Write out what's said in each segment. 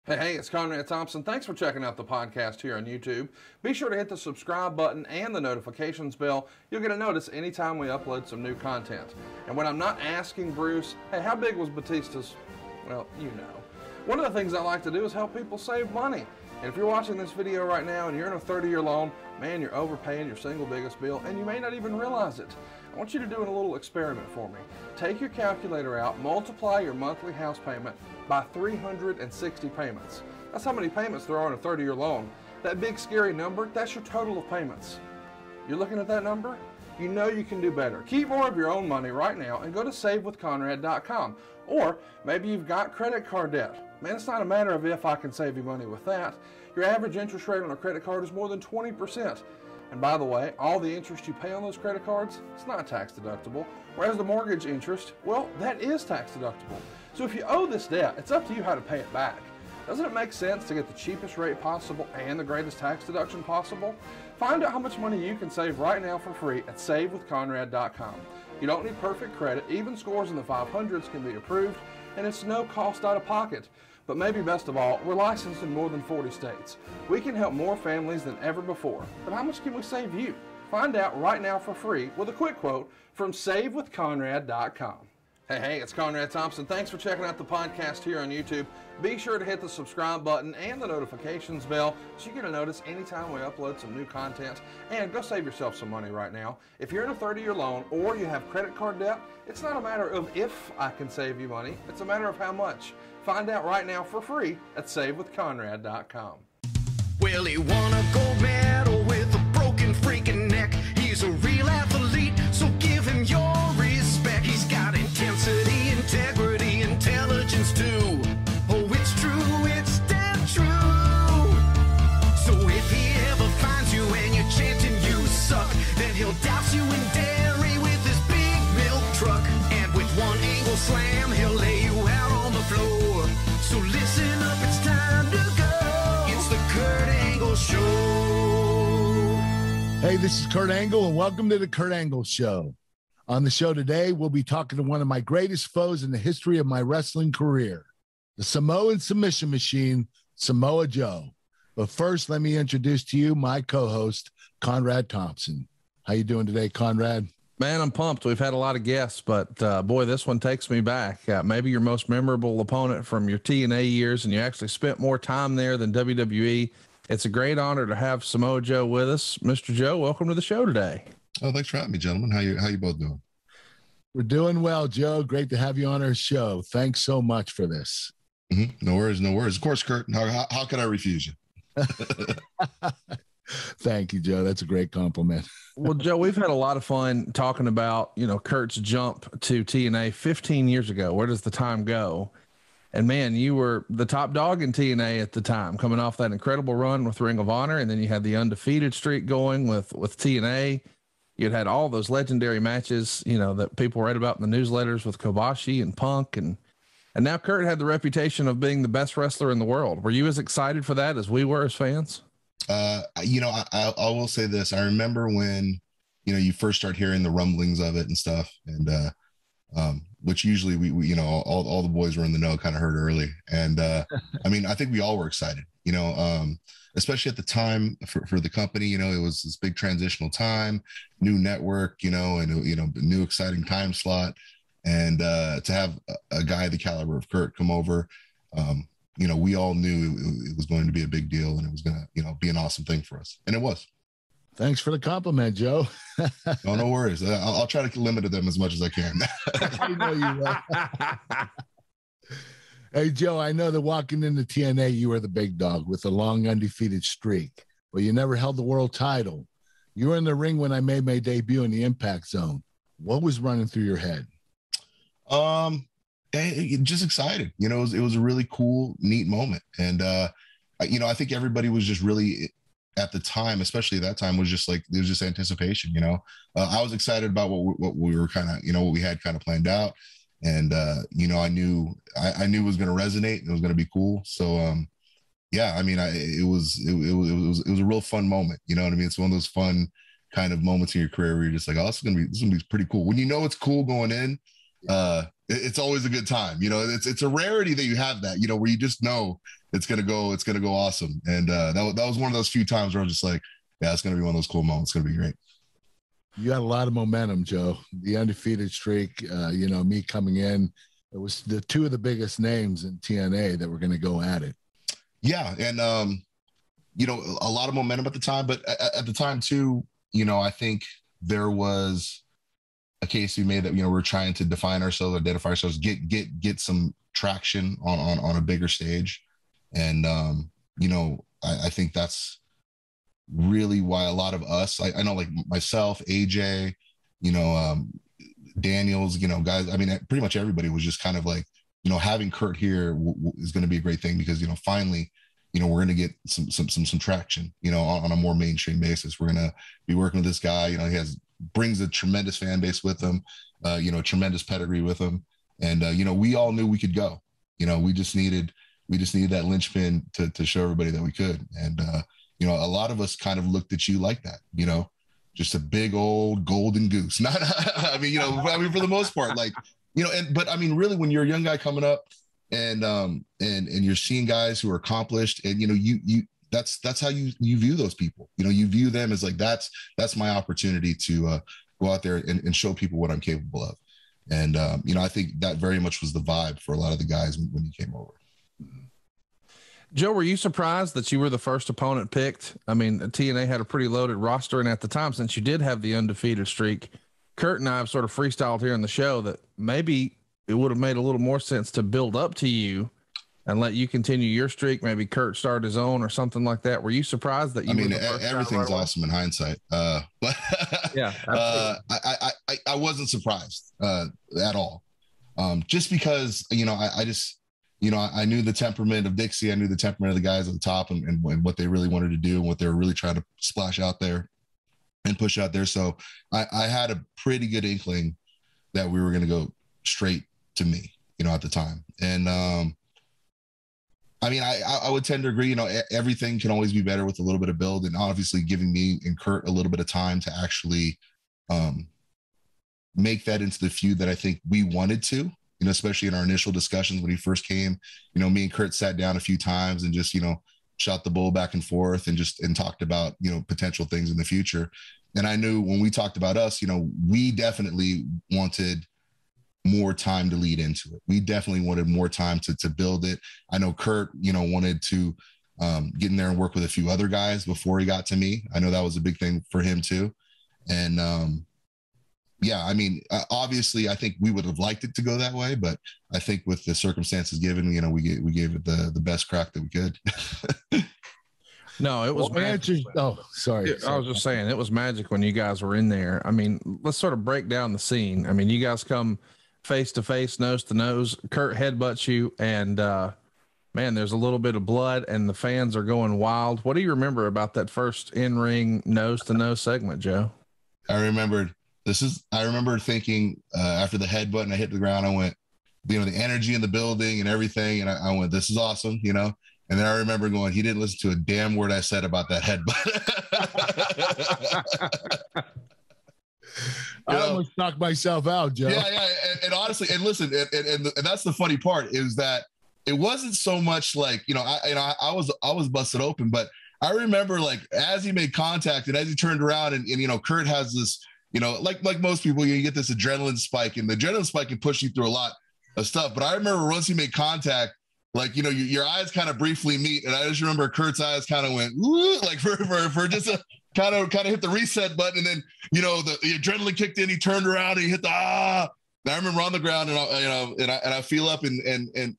Hey, it's Conrad Thompson. Thanks for checking out the podcast here on YouTube. Be sure to hit the subscribe button and the notifications bell. You'll get a notice anytime we upload some new content. And when I'm not asking Bruce, hey, how big was Batista's? Well, you know. One of the things I like to do is help people save money. And if you're watching this video right now and you're in a 30-year loan, man, you're overpaying your single biggest bill and you may not even realize it. I want you to do a little experiment for me. Take your calculator out, multiply your monthly house payment by 360 payments. That's how many payments there are in a 30-year loan. That big scary number, that's your total of payments. You're looking at that number? You know you can do better. Keep more of your own money right now and go to savewithconrad.com. Or maybe you've got credit card debt. Man, it's not a matter of if I can save you money with that. Your average interest rate on a credit card is more than 20%. And by the way, all the interest you pay on those credit cards, it's not tax deductible. Whereas the mortgage interest, well, that is tax deductible. So if you owe this debt, it's up to you how to pay it back. Doesn't it make sense to get the cheapest rate possible and the greatest tax deduction possible? Find out how much money you can save right now for free at savewithconrad.com. You don't need perfect credit. Even scores in the 500s can be approved, and it's no cost out of pocket. But maybe best of all, we're licensed in more than 40 states. We can help more families than ever before. But how much can we save you? Find out right now for free with a quick quote from savewithconrad.com. Hey, it's Conrad Thompson. Thanks for checking out the podcast here on YouTube. Be sure to hit the subscribe button and the notifications bell so you get a notice anytime we upload some new content. And go save yourself some money right now. If you're in a 30-year loan or you have credit card debt, it's not a matter of if I can save you money. It's a matter of how much. Find out right now for free at savewithconrad.com. Well, he won a gold medal with a broken freaking neck. He's a real athlete, so give him your respect. He's got intensity, integrity, intelligence too. Oh, it's true, it's damn true. So if he ever finds you and you're chanting you suck, then he'll douse you in dairy with his big milk truck. And with one angle slam, he'll lay you out on the floor. So listen up, it's time to go. It's the Kurt Angle Show. Hey, this is Kurt Angle, and welcome to the Kurt Angle Show. On the show today, we'll be talking to one of my greatest foes in the history of my wrestling career, the Samoan submission machine, Samoa Joe. But first, let me introduce to you my co-host, Conrad Thompson. How you doing today, Conrad? Man, I'm pumped. We've had a lot of guests, but boy, this one takes me back. Maybe your most memorable opponent from your TNA years, and you actually spent more time there than WWE. It's a great honor to have Samoa Joe with us. Mr. Joe, welcome to the show today. Oh, thanks for having me, gentlemen. How you both doing? We're doing well, Joe. Great to have you on our show. Thanks so much for this. Mm-hmm. No worries, no worries. Of course, Kurt. How could I refuse you? Thank you, Joe. That's a great compliment. Well, Joe, we've had a lot of fun talking about, Kurt's jump to TNA 15 years ago. Where does the time go? And man, you were the top dog in TNA at the time, coming off that incredible run with Ring of Honor. And then you had the undefeated streak going with TNA. You'd had all those legendary matches, that people read about in the newsletters with Kobashi and Punk. And now Kurt had the reputation of being the best wrestler in the world. Were you as excited for that as we were as fans? I will say this. I remember when, you first start hearing the rumblings of it and stuff, and which usually we all the boys were in the know, kind of heard early. And I think we all were excited, especially at the time for the company. It was this big transitional time, new network, and new exciting time slot, and to have a guy the caliber of Kurt come over. We all knew it was going to be a big deal, and it was going to, be an awesome thing for us. And it was. Thanks for the compliment, Joe. No worries. I'll try to limit them as much as I can. I know you will. Hey, Joe, I know that walking into TNA, you were the big dog with a long undefeated streak, but you never held the world title. You were in the ring when I made my debut in the Impact Zone. What was running through your head? Just excited. It was a really cool, neat moment. And, I think everybody was just really, at the time, especially at that time, was just like, there was just anticipation, I was excited about what we were kind of, what we had kind of planned out. And, I knew it was going to resonate and it was going to be cool. So, it was a real fun moment. You know what I mean? It's one of those fun kind of moments in your career where you're just like, oh, this is going to be pretty cool. When it's cool going in, it's always a good time. You know, it's a rarity that you have that, you know, where you just know it's going to go awesome. And that was one of those few times where I was just like, yeah, it's going to be one of those cool moments. It's going to be great. You had a lot of momentum, Joe. The undefeated streak, you know, me coming in, it was the two of the biggest names in TNA that were going to go at it. Yeah. And, you know, a lot of momentum at the time, but at the time too, you know, I think there was a case we made that, you know, we're trying to define ourselves, identify ourselves, get some traction on a bigger stage. And, you know, I think that's really why a lot of us, I know like myself, AJ, you know, Daniels, you know, guys, I mean, pretty much everybody was just kind of like, you know, having Kurt here is going to be a great thing because, you know, finally, you know, we're going to get some traction, you know, on a more mainstream basis. We're going to be working with this guy, you know, brings a tremendous fan base with him, you know, tremendous pedigree with him. And, you know, we all knew we could go, you know, we just needed that linchpin to show everybody that we could. And, you know, a lot of us kind of looked at you like that, you know, just a big old golden goose. Not, I mean, you know, for the most part, like, you know, but I mean, really, when you're a young guy coming up and you're seeing guys who are accomplished and, you know, that's how you view those people. You know, you view them as like, that's my opportunity to go out there and show people what I'm capable of. And, you know, I think that very much was the vibe for a lot of the guys when you came over. Joe, were you surprised that you were the first opponent picked? I mean, TNA had a pretty loaded roster, and at the time, since you did have the undefeated streak, Kurt and I have sort of freestyled here in the show that maybe it would have made a little more sense to build up to you and let you continue your streak. Maybe Kurt start his own or something like that. Were you surprised that you? I mean, everything's awesome in hindsight, but yeah, I wasn't surprised at all, just because, you know, I just. You know, I knew the temperament of Dixie. I knew the temperament of the guys at the top and what they really wanted to do and what they were really trying to splash out there and push out there. So I had a pretty good inkling that we were going to go straight to me, you know, at the time. And I mean, I would tend to agree, you know, everything can always be better with a little bit of build, and obviously giving me and Kurt a little bit of time to actually make that into the feud that I think we wanted to. You know, especially in our initial discussions when he first came, you know, me and Kurt sat down a few times and just, you know, shot the bull back and forth and talked about, you know, potential things in the future. And I knew when we talked about us, you know, we definitely wanted more time to lead into it. We definitely wanted more time to build it. I know Kurt, you know, wanted to get in there and work with a few other guys before he got to me. I know that was a big thing for him too. And, yeah, I mean, obviously, I think we would have liked it to go that way, but I think with the circumstances given, you know, we gave it the best crack that we could. No, it was magic. Oh, sorry. I was just saying it was magic when you guys were in there. I mean, let's sort of break down the scene. I mean, you guys come face to face, nose to nose. Kurt headbutts you, and man, there's a little bit of blood, and the fans are going wild. What do you remember about that first in-ring nose to nose segment, Joe? I remember thinking after the headbutt and I hit the ground, I went, you know, the energy in the building and everything. And I went, this is awesome, you know? And then I remember going, he didn't listen to a damn word I said about that headbutt. I almost knocked myself out, Joe. Yeah. And honestly, and listen, and that's the funny part is that it wasn't so much like, you know, I was busted open, but I remember like, as he made contact and as he turned around and you know, Kurt has this, you know, like most people, you get this adrenaline spike, and the adrenaline spike can push you through a lot of stuff. But I remember once he made contact, like, you know, your eyes kind of briefly meet. And I just remember Kurt's eyes kind of went, ooh, like for just a kind of hit the reset button. And then, you know, the adrenaline kicked in, he turned around and he hit the, And I remember on the ground and I feel up and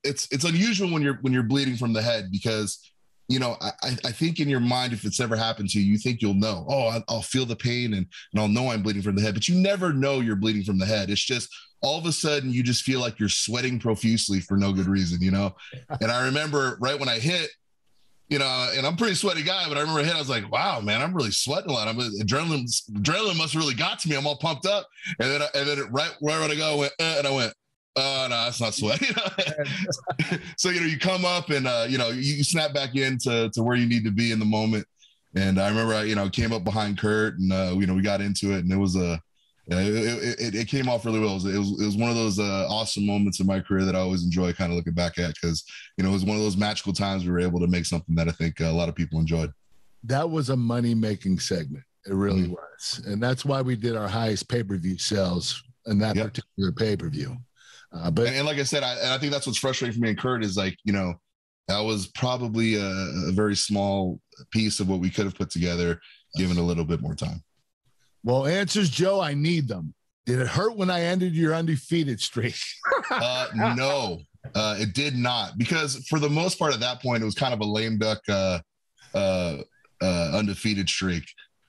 it's unusual when you're bleeding from the head because, you know, I think in your mind, if it's ever happened to you, you think you'll know, I'll feel the pain and I'll know I'm bleeding from the head, but you never know you're bleeding from the head. It's just all of a sudden you just feel like you're sweating profusely for no good reason, you know? And I remember right when I hit, you know, and I'm a pretty sweaty guy, but I remember I hit, I was like, wow, man, I'm really sweating a lot. Adrenaline must have really got to me. I'm all pumped up. And then right when I go, I went, and I went, no, that's not sweat. So, you know, you come up and, you know, you snap back into where you need to be in the moment. And I remember I, you know, came up behind Kurt and, you know, we got into it and it was a Yeah, it came off really well. It was one of those awesome moments in my career that I always enjoy kind of looking back at, because, you know, it was one of those magical times we were able to make something that I think a lot of people enjoyed. That was a money-making segment. It really was. And that's why we did our highest pay-per-view sales in that particular pay-per-view. But and like I said, I think that's what's frustrating for me and Kurt is, like, you know, that was probably a very small piece of what we could have put together, given a little bit more time. Well, answers, Joe, I need them. Did it hurt when I ended your undefeated streak? No, it did not, because for the most part at that point, it was kind of a lame duck undefeated streak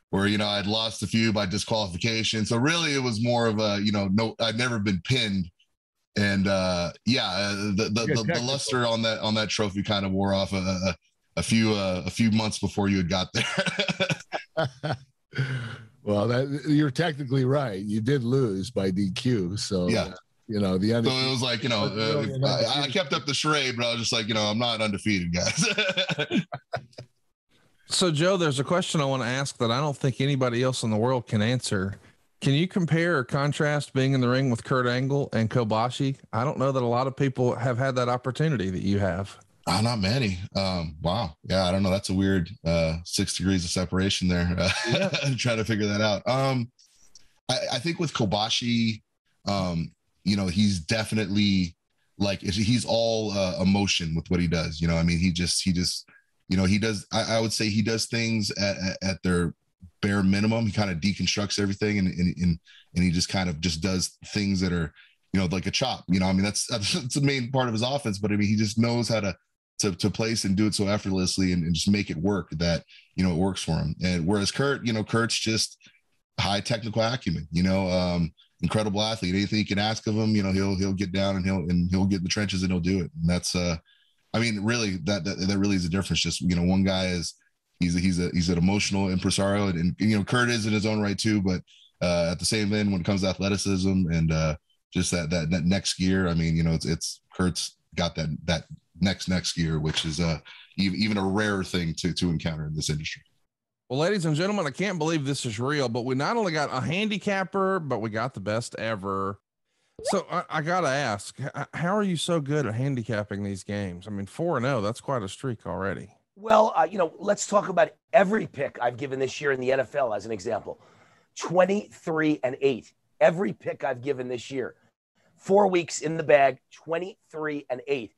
where, you know, I'd lost a few by disqualification. So really it was more of a, you know, no, I'd never been pinned. And the luster on that trophy kind of wore off a few months before you had got there. Well, you're technically right. You did lose by DQ. So, yeah. You know, so it was like, you know, I kept up the charade, but I was just like, you know, I'm not undefeated, guys. So, Joe, there's a question I want to ask that I don't think anybody else in the world can answer. Can you compare or contrast being in the ring with Kurt Angle and Kobashi? I don't know that a lot of people have had that opportunity that you have. Not many. Wow. Yeah, I don't know. That's a weird 6 degrees of separation there. Trying to figure that out. I think with Kobashi, you know, he's definitely like, he's all emotion with what he does. You know, I mean, he just, you know, he does, I would say he does things at their bare minimum. He kind of deconstructs everything and he just kind of just does things that are, you know, like a chop, you know, I mean, that's the main part of his offense, but I mean, he just knows how to place and do it so effortlessly and just make it work that, you know, it works for him. And whereas Kurt, you know, Kurt's just high technical acumen, you know, incredible athlete. Anything you can ask of him, you know, he'll get down and he'll get in the trenches and he'll do it. And that's, I mean, really that really is a difference. Just, you know, one guy is, he's an emotional impresario and, you know, Kurt is in his own right too, but at the same end, when it comes to athleticism and just that next gear, I mean, you know, it's Kurt's got that next gear, which is even a rare thing to encounter in this industry. Well, ladies and gentlemen, I can't believe this is real, but we not only got a handicapper, but we got the best ever. So I got to ask, how are you so good at handicapping these games? I mean, 4-0, that's quite a streak already. Well, you know, let's talk about every pick I've given this year in the NFL as an example. 23-8. Every pick I've given this year. 4 weeks in the bag, 23-8.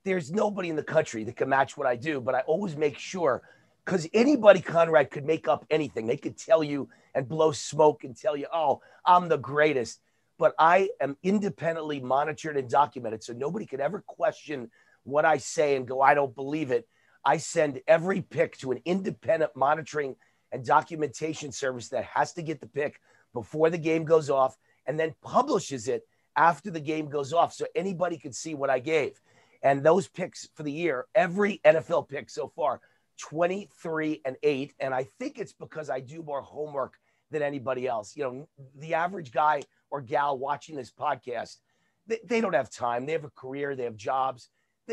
There's nobody in the country that can match what I do, but I always make sure, because anybody, Conrad, could make up anything. They could tell you and blow smoke and tell you, oh, I'm the greatest. But I am independently monitored and documented, so nobody could ever question what I say and go, I don't believe it. I send every pick to an independent monitoring and documentation service that has to get the pick before the game goes off and then publishes it after the game goes off so anybody can see what I gave. And those picks for the year, every NFL pick so far, 23-8. And I think it's because I do more homework than anybody else. You know, the average guy or gal watching this podcast, they don't have time. They have a career. They have jobs.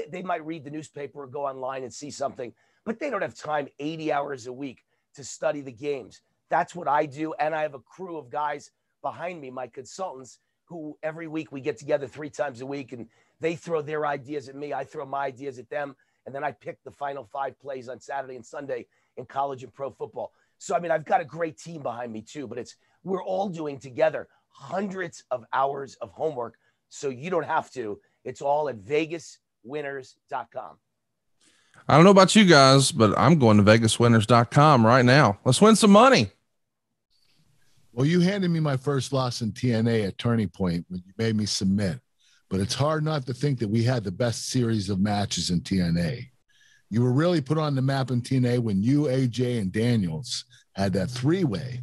They might read the newspaper or go online and see something, but they don't have time 80 hours a week to study the games. That's what I do. And I have a crew of guys behind me, my consultants, who every week we get together 3 times a week and they throw their ideas at me. I throw my ideas at them. And then I pick the final 5 plays on Saturday and Sunday in college and pro football. So, I mean, I've got a great team behind me too, but we're all doing together hundreds of hours of homework. So you don't have to. It's all at vegaswinners.com. I don't know about you guys, but I'm going to vegaswinners.com right now. Let's win some money. Well, you handed me my first loss in TNA at Turning Point when you made me submit, but it's hard not to think that we had the best series of matches in TNA. You were really put on the map in TNA when you, AJ, and Daniels had that 3-way.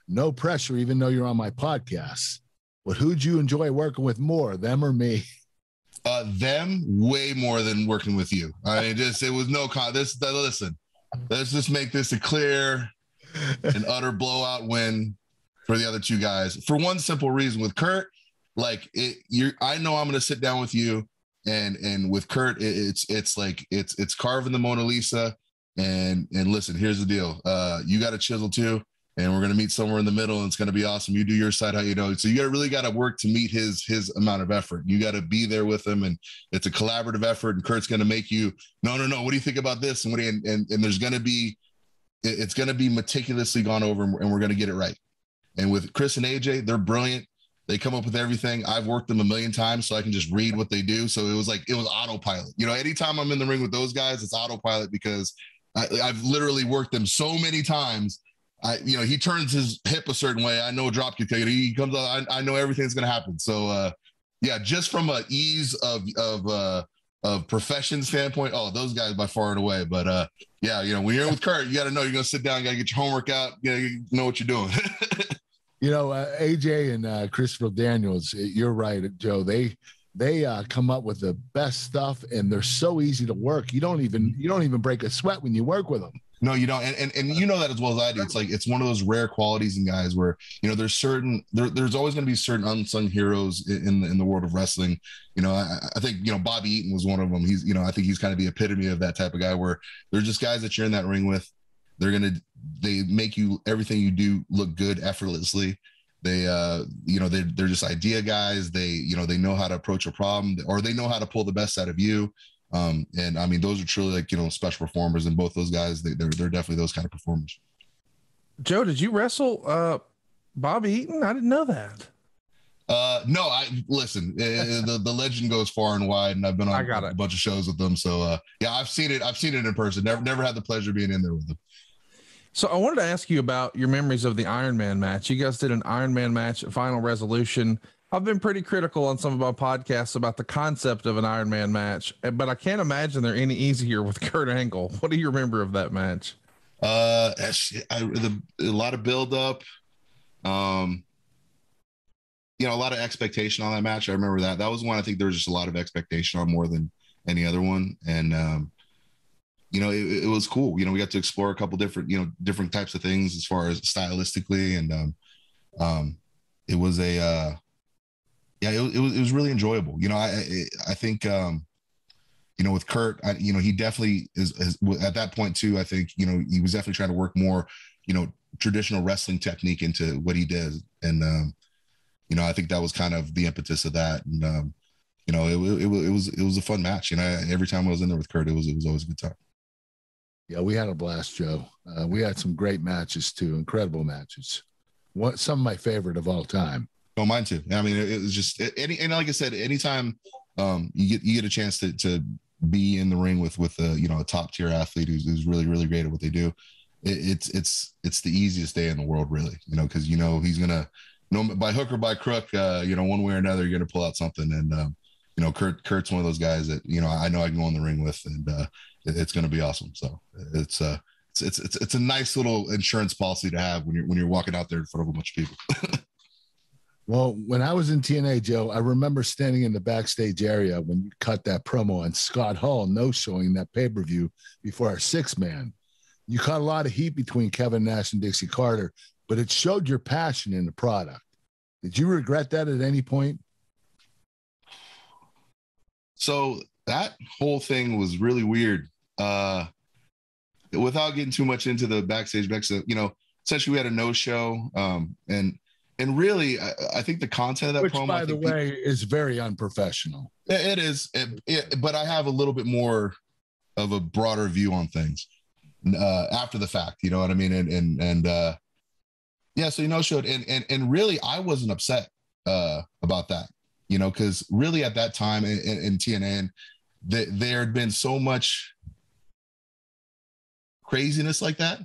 No pressure, even though you're on my podcast. But who'd you enjoy working with more, them or me? Them way more than working with you. I mean, it was no listen, let's just make this a clear and utter blowout win for the other 2 guys. For one simple reason, with Kurt, like I know I'm going to sit down with you, and with Kurt, it's like it's carving the Mona Lisa. And listen, here's the deal. You got a chisel too. and we're going to meet somewhere in the middle, and it's going to be awesome. You do your side, how you know. So you really got to work to meet his amount of effort. You got to be there with him, and it's a collaborative effort. And Kurt's going to make you, no. What do you think about this? And there's going to be, it's going to be meticulously gone over, and we're going to get it right. And with Chris and AJ, they're brilliant. They come up with everything. I've worked them a million times, so I can just read what they do. So it was autopilot. You know, anytime I'm in the ring with those guys, it's autopilot because I've literally worked them so many times. He turns his hip a certain way. I know a drop kick. He comes out. I know everything's going to happen. So, just from a ease of profession standpoint, those guys by far and away. But when you're with Kurt, you got to know you're going to sit down, you got to get your homework out. You know what you're doing. AJ and Christopher Daniels, you're right, Joe. They come up with the best stuff, and they're so easy to work. You don't even break a sweat when you work with them. No, you don't. And you know that as well as I do. It's one of those rare qualities in guys where, there's always going to be certain unsung heroes in the world of wrestling. I think, Bobby Eaton was one of them. He's, I think he's kind of the epitome of that type of guy where they're just guys that you're in that ring with. They make everything you do look good effortlessly. They're just idea guys. They know how to approach a problem, or they know how to pull the best out of you. And I mean, those are truly special performers, and both those guys, they're definitely those kind of performers. Joe, did you wrestle Bobby Eaton? I didn't know that. No, listen, the legend goes far and wide, and I've been on a bunch of shows with them. So I've seen it in person. Never had the pleasure of being in there with them. So I wanted to ask you about your memories of the Iron Man match. You guys did an Iron Man match at Final Resolution. I've been pretty critical on some of my podcasts about the concept of an Iron Man match, but I can't imagine they're any easier with Kurt Angle. What do you remember of that match? A lot of build up, a lot of expectation on that match. I remember that. That was one I think there was just a lot of expectation on more than any other one. And, it was cool. We got to explore a couple different types of things as far as stylistically. And it was it was really enjoyable. I think, with Kurt, he definitely is at that point too. I think, he was definitely trying to work more, traditional wrestling technique into what he did. And, I think that was kind of the impetus of that. And, it was a fun match. Every time I was in there with Kurt, it was always a good time. Yeah, we had a blast, Joe. We had some great matches too, incredible matches. Some of my favorite of all time. Oh, mine too. I mean, it was just and like I said, anytime you get a chance to be in the ring with a top tier athlete who's really, really great at what they do, it's the easiest day in the world, really. Because he's gonna, by hook or by crook, one way or another, you're gonna pull out something. And Kurt's one of those guys that I know I can go in the ring with, and it's gonna be awesome. So it's a nice little insurance policy to have when you're walking out there in front of a bunch of people. Well, when I was in TNA, Joe, I remember standing in the backstage area when you cut that promo on Scott Hall no-showing that pay-per-view before our 6-man. You caught a lot of heat between Kevin Nash and Dixie Carter, but it showed your passion in the product. Did you regret that at any point? So that whole thing was really weird. Without getting too much into the backstage, essentially we had a no-show, and really, I think the content of that Which, promo, by the way, is very unprofessional. It is, but I have a little bit more of a broader view on things after the fact. You know what I mean? So showed, and really, I wasn't upset about that. Because really at that time in TNA, there had been so much craziness like that,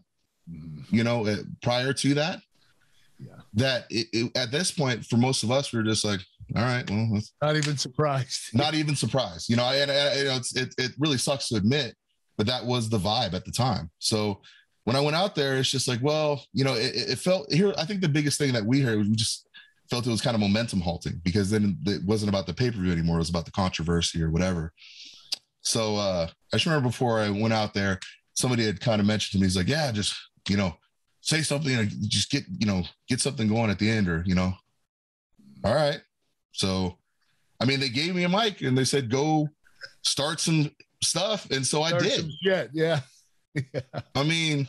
prior to that. Yeah. That at this point, for most of us, we were just like, all right, well, not even surprised. Not even surprised. It really sucks to admit, but that was the vibe at the time. So when I went out there, it's just like, well, it felt here. I think the biggest thing that we heard was we just felt it was kind of momentum halting, because then it wasn't about the pay-per-view anymore. It was about the controversy or whatever. So I just remember before I went out there, somebody had kind of mentioned to me, he's like, yeah, just, say something and just get something going at the end, or, all right. So, I mean, they gave me a mic and they said, go start some stuff. And so I did. Yeah. I mean,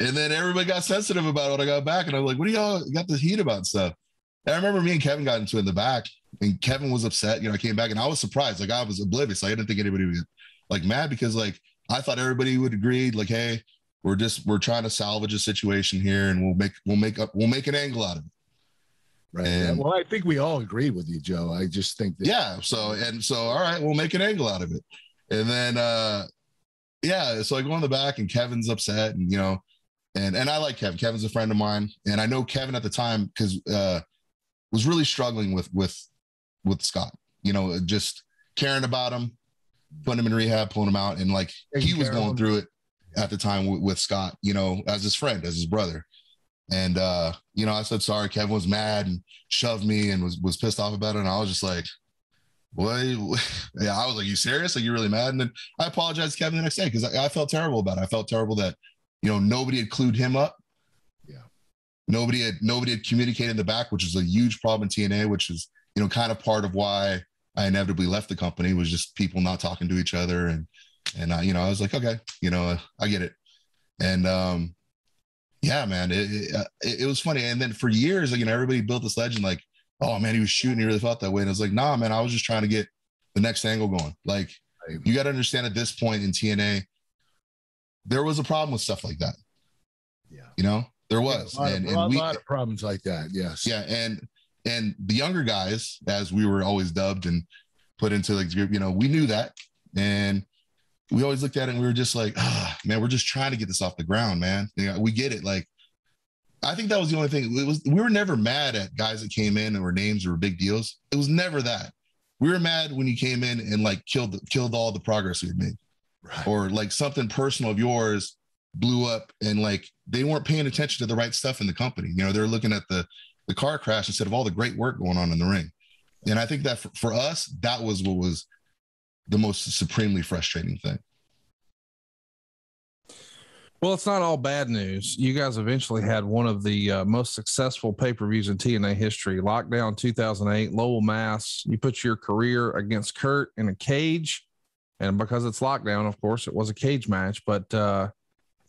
And then everybody got sensitive about it when I got back. And I'm like, what do y'all got this heat about stuff? And I remember me and Kevin got into it in the back, and Kevin was upset. You know, I came back and I was surprised. Like, I was oblivious. Like, I didn't think anybody would get like mad, because like I thought everybody would agree, like, hey, we're trying to salvage a situation here, and we'll make an angle out of it. Right. And, well, I think we all agree with you, Joe. I just think that. Yeah. So all right, we'll make an angle out of it. And then so I go in the back, and Kevin's upset, and you know, and I like Kevin. Kevin's a friend of mine, and I know Kevin at the time because was really struggling with Scott. You know, just caring about him, putting him in rehab, pulling him out, and like he was going through it at the time with Scott. You know, as his friend, as his brother. And you know, I said sorry. Kevin was mad and shoved me and was pissed off about it. And I was just like, "What?" Yeah, I was like, "You serious? Are you really mad?" And then I apologized to Kevin the next day because I felt terrible about it. I felt terrible that, you know, nobody had clued him up. Yeah. Nobody had communicated in the back, which is a huge problem in TNA, which is, you know, kind of part of why I inevitably left the company, was just people not talking to each other. And you know, I was like, okay, you know, I get it. And yeah, man, it was funny. And then for years, like, you know, everybody built this legend like, oh man, he was shooting, he really felt that way. And I was like, nah, man, I was just trying to get the next angle going. Like, you got to understand, at this point in TNA, there was a problem with stuff like that. Yeah. You know, there was. Yeah, a lot of problems like that. Yes. Yeah. And the younger guys, as we were always dubbed and put into, like, you know, we knew that. And we always looked at it and we were just like, man, we're just trying to get this off the ground, man. You know, we get it. Like, I think that was the only thing. We were never mad at guys that came in and were names or big deals. It was never that. We were mad when you came in and like killed all the progress we had made. Right. Or like something personal of yours blew up and like they weren't paying attention to the right stuff in the company. You know, they were looking at the car crash instead of all the great work going on in the ring. And I think that for us, that was what was the most supremely frustrating thing. Well, it's not all bad news. You guys eventually had one of the most successful pay-per-views in TNA history. Lockdown 2008, Lowell, Mass. You put your career against Kurt in a cage. And because it's lockdown, of course, it was a cage match. But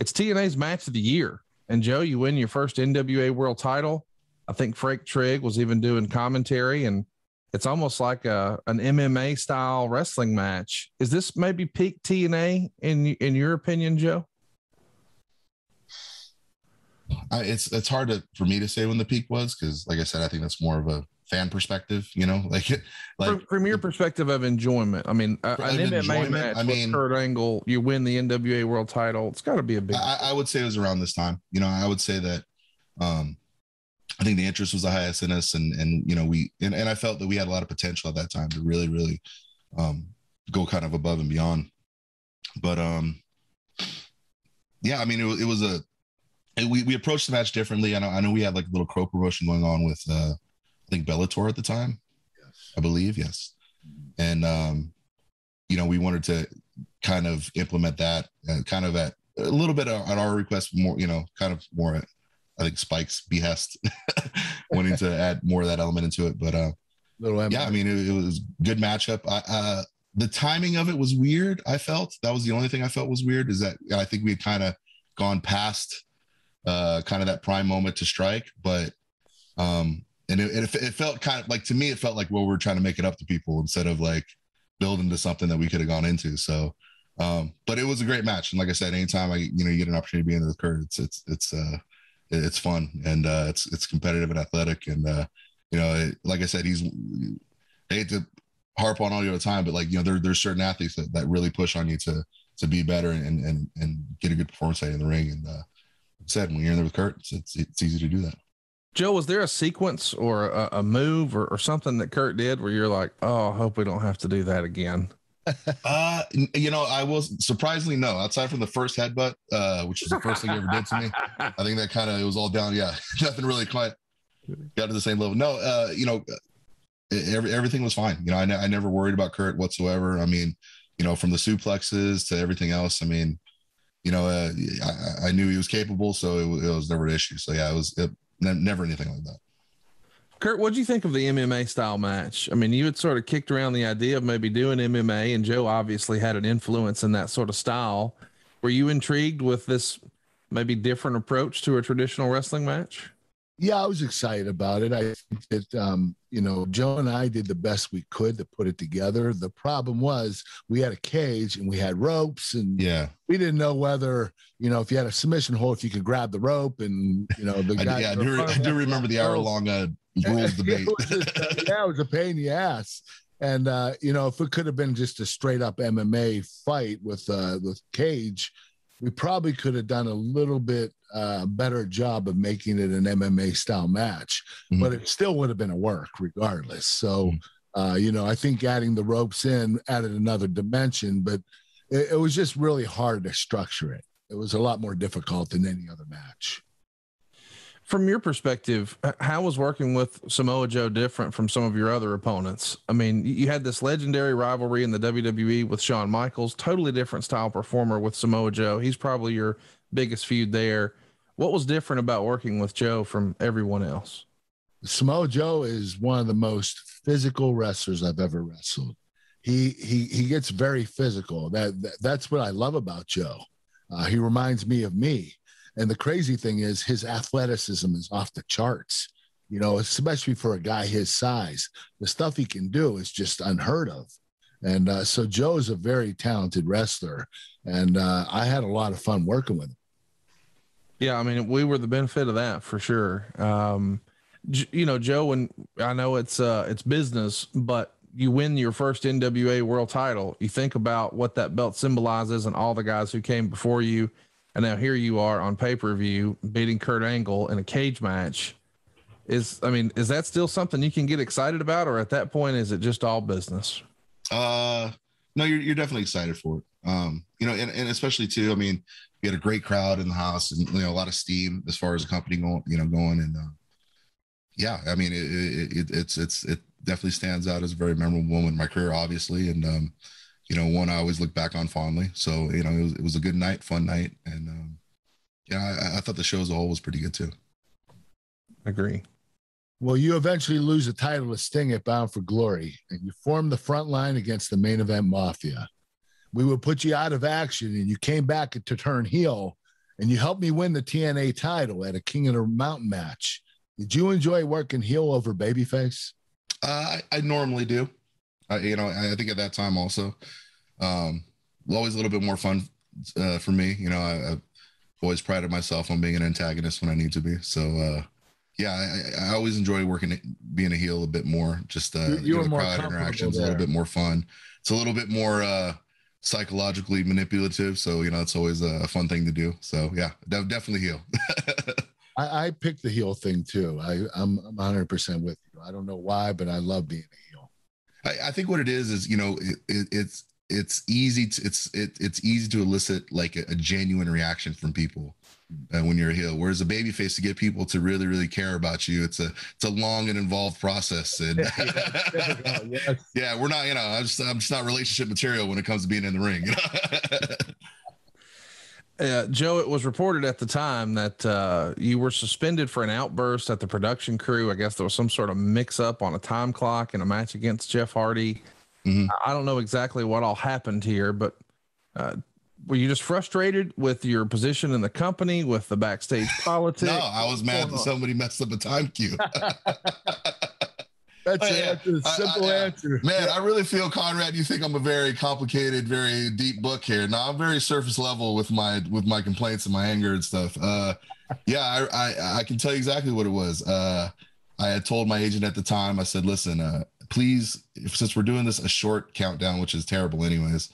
it's TNA's match of the year. And, Joe, you win your first NWA World title. I think Frank Trigg was even doing commentary. And it's almost like an MMA-style wrestling match. Is this maybe peak TNA in your opinion, Joe? It's hard for me to say when the peak was, because like I said, I think that's more of a fan perspective, you know, like from your perspective of enjoyment. I mean, an MMA match with Kurt Angle, you win the NWA World title. It's got to be a big. I would say it was around this time. You know, I would say that I think the interest was the highest in us, and you know, and I felt that we had a lot of potential at that time to really, really go kind of above and beyond. But yeah, I mean, it was we approached the match differently. I know we had like a little crow promotion going on with I think Bellator at the time. Yes. I believe, yes. And you know, we wanted to kind of implement that kind of at a little bit at our request, more, you know, kind of more at, I think, Spike's behest, wanting to add more of that element into it. But yeah, I mean, it was a good matchup. The timing of it was weird. I felt that was the only thing I felt was weird, is that I think we had kind of gone past kind of that prime moment to strike, but and it felt kind of like, to me, it felt like, well, we're trying to make it up to people instead of like build into something that we could have gone into. So but it was a great match, and like I said, anytime you get an opportunity to be in the Kurt, it's fun, and it's competitive and athletic, and you know, like I said, I hate to harp on all the time, but like, you know, there's certain athletes that really push on you to be better and get a good performance out in the ring. And said, when you're in there with Kurt, it's easy to do that. Joe, was there a sequence or a move or something that Kurt did where you're like, oh, I hope we don't have to do that again? You know, I was surprisingly no, outside from the first headbutt, which was the first thing he ever did to me. I think that kind of, it was all down. Yeah. Nothing really quite got to the same level. No, you know, everything was fine. You know, I never worried about Kurt whatsoever. I mean, you know, from the suplexes to everything else, I mean, you know, I knew he was capable, so it was never an issue. So yeah, it was never anything like that. Kurt, what'd you think of the MMA style match? I mean, you had sort of kicked around the idea of maybe doing MMA, and Joe obviously had an influence in that sort of style. Were you intrigued with this maybe different approach to a traditional wrestling match? Yeah, I was excited about it. I think that, Joe and I did the best we could to put it together. The problem was we had a cage and we had ropes, and we didn't know whether, if you had a submission hold, if you could grab the rope, and, the guy. I do remember the hour-long rules debate. It was a pain in the ass. And, if it could have been just a straight-up MMA fight with cage, we probably could have done a little bit better job of making it an MMA style match, but it still would have been a work regardless. So, I think adding the ropes in added another dimension, but it was just really hard to structure it. It was a lot more difficult than any other match. From your perspective, how was working with Samoa Joe different from some of your other opponents? I mean, you had this legendary rivalry in the WWE with Shawn Michaels, totally different style performer with Samoa Joe. He's probably your biggest feud there. What was different about working with Joe from everyone else? Samoa Joe is one of the most physical wrestlers I've ever wrestled. He gets very physical. That's what I love about Joe. He reminds me of me. And the crazy thing is his athleticism is off the charts, especially for a guy his size. The stuff he can do is just unheard of. And so Joe is a very talented wrestler, and I had a lot of fun working with him. Yeah, I mean, we were the benefit of that for sure. Joe, and I know it's business, but you win your first NWA World title. You think about what that belt symbolizes and all the guys who came before you. And now here you are on pay-per-view beating Kurt Angle in a cage match. Is that still something you can get excited about, or at that point, is it just all business? No, you're definitely excited for it. And especially too, I mean, we had a great crowd in the house, and, a lot of steam as far as the company going, and I mean, it definitely stands out as a very memorable moment in my career, obviously. And, one I always look back on fondly. So, it was a good night, fun night. And, I thought the show as a whole was pretty good too. Agree. Well, you eventually lose the title to Sting at Bound for Glory, and you form the front line against the Main Event Mafia. We would put you out of action, and you came back to turn heel, and you helped me win the TNA title at a King of the Mountain match. Did you enjoy working heel over babyface? I normally do. I think at that time also, always a little bit more fun for me. I've always prided myself on being an antagonist when I need to be. So, I always enjoy being a heel a bit more. Just you were the more crowd interactions a little bit more fun. It's a little bit more psychologically manipulative. So, it's always a fun thing to do. So, definitely heel. I picked the heel thing too. I'm 100% with you. I don't know why, but I love being a heel. I think what it is it's easy to elicit like a genuine reaction from people when you're a heel. Whereas a babyface, to get people to really, really care about you, it's a long and involved process. And we're not, I'm just not relationship material when it comes to being in the ring. Joe, it was reported at the time that you were suspended for an outburst at the production crew. I guess there was some sort of mix up on a time clock in a match against Jeff Hardy. Mm-hmm. I don't know exactly what all happened here, but were you just frustrated with your position in the company, with the backstage politics? No, I was mad that somebody messed up a time cue. That's a simple answer. Man, I really feel, Conrad, you think I'm a very complicated, very deep book here. No, I'm very surface level with my complaints and my anger and stuff. I can tell you exactly what it was. I had told my agent at the time, I said, listen, please, since we're doing this a short countdown, which is terrible anyways,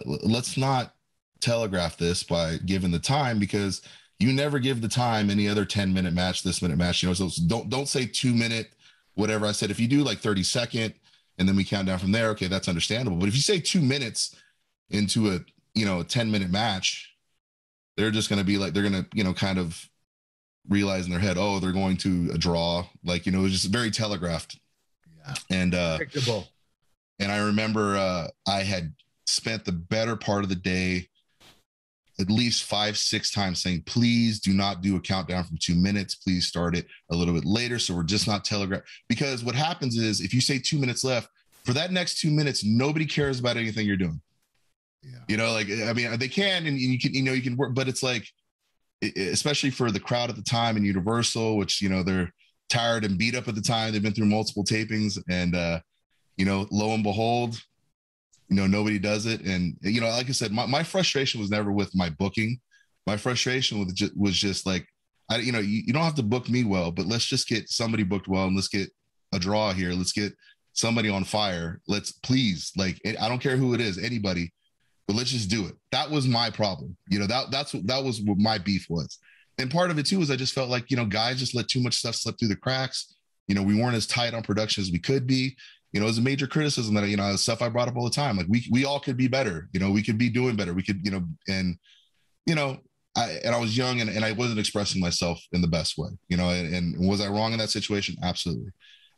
let's not telegraph this by giving the time, because you never give the time any other 10-minute match, this minute match, so don't say 2-minute, whatever. I said, if you do like 30-second and then we count down from there, okay, that's understandable. But if you say 2 minutes into a 10-minute match, they're just going to be like, they're going to, kind of realize in their head, oh, they're going to a draw. Like, it was just very telegraphed. Yeah. And, predictable. And I remember I had spent the better part of the day at least 5-6 times saying, please do not do a countdown from 2 minutes. Please start it a little bit later. So we're just not telegraph. Because what happens is, if you say 2 minutes left, for that next 2 minutes, nobody cares about anything you're doing. Yeah. They can, and you can work, but it's like, especially for the crowd at the time in Universal, which, you know, they're tired and beat up at the time. They've been through multiple tapings, and, you know, lo and behold, you know, nobody does it. And, you know, like I said, my frustration was never with my booking. My frustration was just like, you know, you don't have to book me well, but let's just get somebody booked well, and let's get a draw here. Let's get somebody on fire. Let's please, like, I don't care who it is, anybody, but let's just do it. That was my problem. You know, that was what my beef was. And part of it too is I just felt like, you know, guys just let too much stuff slip through the cracks. You know, we weren't as tight on production as we could be. You know, it was a major criticism that, you know, stuff I brought up all the time. Like we all could be better. You know, we could be doing better. We could, you know, and, you know, I was young and I wasn't expressing myself in the best way, you know, and was I wrong in that situation? Absolutely.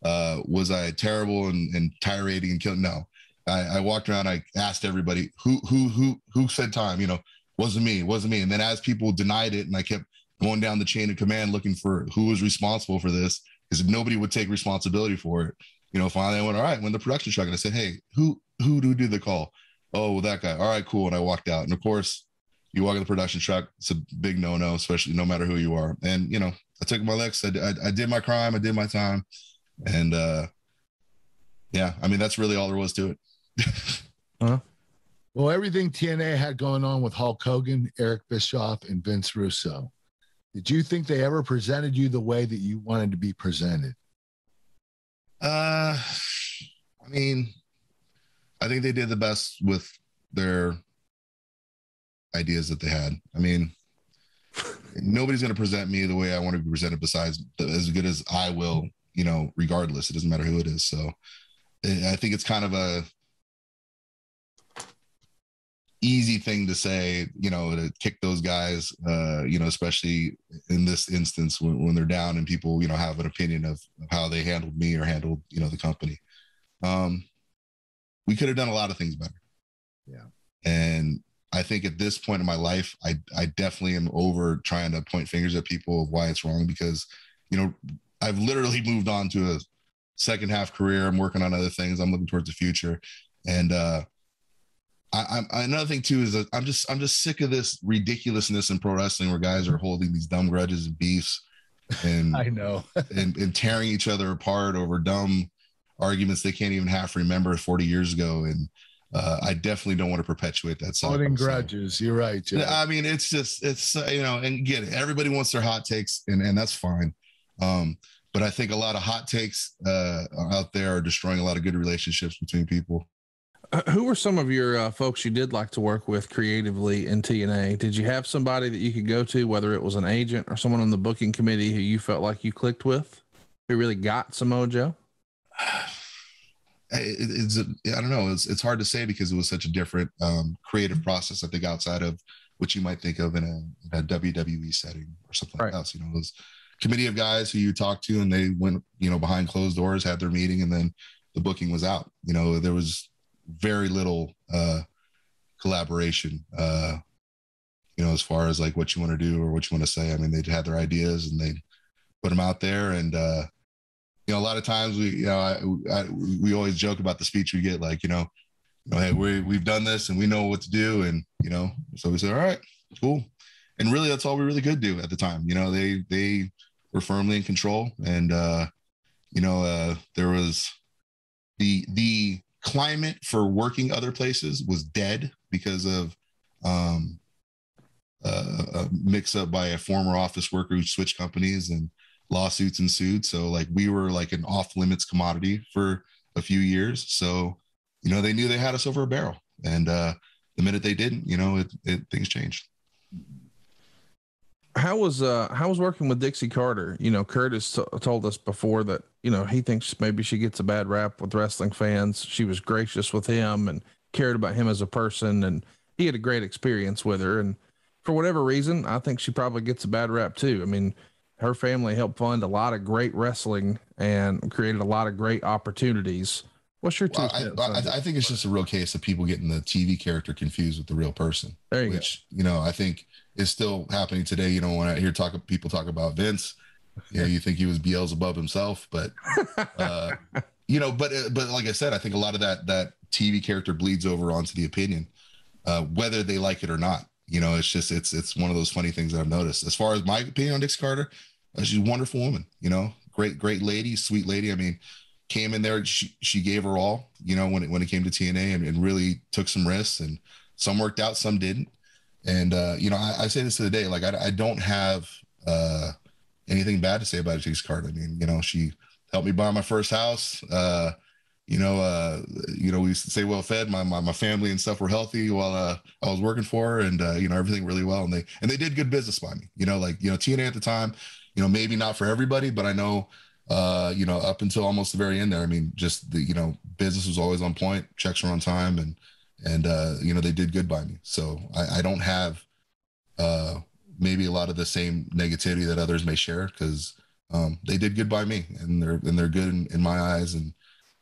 Was I terrible and tirading and killing? No. I walked around, I asked everybody who said time, you know, wasn't me. And then as people denied it, and I kept going down the chain of command looking for who was responsible for this, because nobody would take responsibility for it. You know, finally I went, all right, when the production truck, and I said, hey, who do the call? Oh, well, that guy. All right, cool. And I walked out. And of course, you walk in the production truck, it's a big no-no, especially no matter who you are. And, you know, I took my licks. I did my crime. I did my time. And, yeah, I mean, that's really all there was to it. Huh? Well, everything TNA had going on with Hulk Hogan, Eric Bischoff, and Vince Russo, did you think they ever presented you the way that you wanted to be presented? I mean, I think they did the best with their ideas that they had. I mean, nobody's going to present me the way I want to be presented, besides as good as I will, you know, regardless. It doesn't matter who it is. So I think it's kind of a easy thing to say, you know, to kick those guys, you know, especially in this instance when they're down and people, you know, have an opinion of how they handled me or handled, you know, the company. We could have done a lot of things better. Yeah. And I think at this point in my life, I definitely am over trying to point fingers at people of why it's wrong, because, you know, I've literally moved on to a second half career. I'm working on other things. I'm looking towards the future. And, I'm another thing too, is that I'm just sick of this ridiculousness in pro wrestling where guys are holding these dumb grudges and beefs and I know and tearing each other apart over dumb arguments they can't even half remember 40 years ago. And I definitely don't want to perpetuate that cycle. Holding grudges. You're right, Jay. I mean, it's you know, and get it. Everybody wants their hot takes, and that's fine. But I think a lot of hot takes out there are destroying a lot of good relationships between people. Who were some of your folks you did like to work with creatively in TNA? Did you have somebody that you could go to, whether it was an agent or someone on the booking committee who you felt like you clicked with, who really got Samoa Joe? I don't know. It's hard to say because it was such a different creative process, I think, outside of what you might think of in a WWE setting or something like that. You know, it was a committee of guys who you talked to, and they went, you know, behind closed doors, had their meeting, and then the booking was out. You know, there was very little collaboration, you know, as far as like what you want to do or what you want to say. I mean, they had their ideas and they put them out there. And, you know, a lot of times we always joke about the speech we get, like, you know, hey, we've done this and we know what to do. And, you know, so we say, all right, cool. And really, that's all we really could do at the time. You know, they were firmly in control. And, you know, there was the climate for working other places was dead because of a mix up by a former office worker who switched companies and lawsuits ensued. So like we were like an off limits commodity for a few years. So, you know, they knew they had us over a barrel, and the minute they didn't, you know, things changed. How was working with Dixie Carter? You know, Kurt has told us before that, you know, he thinks maybe she gets a bad rap with wrestling fans. She was gracious with him and cared about him as a person, and he had a great experience with her. And for whatever reason, I think she probably gets a bad rap too. I mean, her family helped fund a lot of great wrestling and created a lot of great opportunities. What's your two cents? I think it's just a real case of people getting the TV character confused with the real person. There you go. You know, I think is still happening today. You know, when I hear people talk about Vince, you know, you think he was Beelzebub himself, but you know, but like I said, I think a lot of that TV character bleeds over onto the opinion, whether they like it or not. you know, it's one of those funny things that I've noticed. As far as my opinion on Dixie Carter, she's a wonderful woman, you know, great lady, sweet lady. I mean, came in there, she gave her all, you know, when it came to TNA, and really took some risks, and some worked out, some didn't. And, you know, I say this to the day, like, I don't have anything bad to say about Dixie Carter. I mean, you know, she helped me buy my first house. You know, we used to say well fed. My family and stuff were healthy while I was working for her, and you know, everything really well. And they did good business by me. You know, like, you know, TNA at the time, you know, maybe not for everybody, but I know, you know, up until almost the very end there, I mean, just the, you know, business was always on point, checks were on time, and you know, they did good by me. So I don't have maybe a lot of the same negativity that others may share, because they did good by me, and they're good in my eyes. And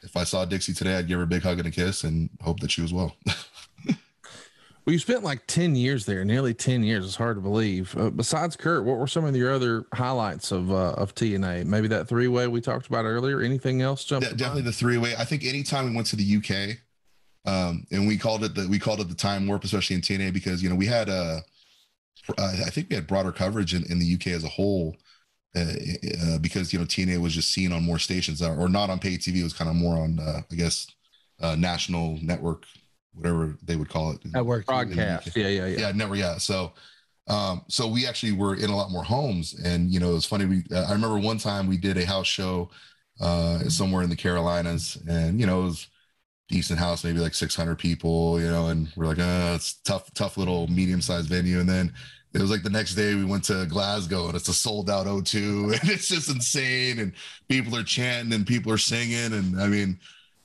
if I saw Dixie today, I'd give her a big hug and a kiss and hope that she was well. Well, you spent like 10 years there, nearly 10 years. It's hard to believe. Besides Kurt, what were some of your other highlights of TNA? Maybe that three-way we talked about earlier. Anything else? Definitely the three-way. I think anytime we went to the UK, and we called it the time warp, especially in TNA, because, you know, we had I think we had broader coverage in the UK as a whole, because, you know, TNA was just seen on more stations, or not on pay TV. It was kind of more on, I guess, national network, whatever they would call it. Network broadcast. Yeah. Network. Yeah. So we actually were in a lot more homes, and, you know, it was funny. I remember one time we did a house show somewhere in the Carolinas, and, you know, it was decent house, maybe like 600 people, you know, and we're like, it's tough little medium-sized venue. And then it was like the next day we went to Glasgow, and it's a sold out O2, and it's just insane, and people are chanting and people are singing, and I mean,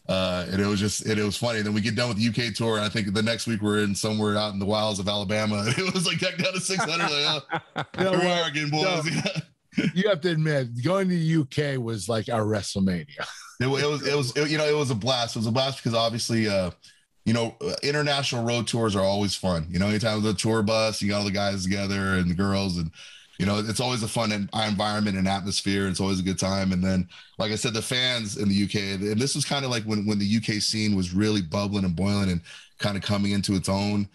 and it was funny. And then we get done with the UK tour, and I think the next week we're in somewhere out in the wilds of Alabama, and it was like decked down to 600. Like, here we are again, boys. No, you have to admit, going to the UK was like our WrestleMania. It was you know, it was a blast. It was a blast because obviously, you know, international road tours are always fun. You know, anytime the tour bus, you got all the guys together and the girls, and, you know, it's always a fun environment and atmosphere. It's always a good time. And then, like I said, the fans in the UK, and this was kind of like when the UK scene was really bubbling and boiling and kind of coming into its own.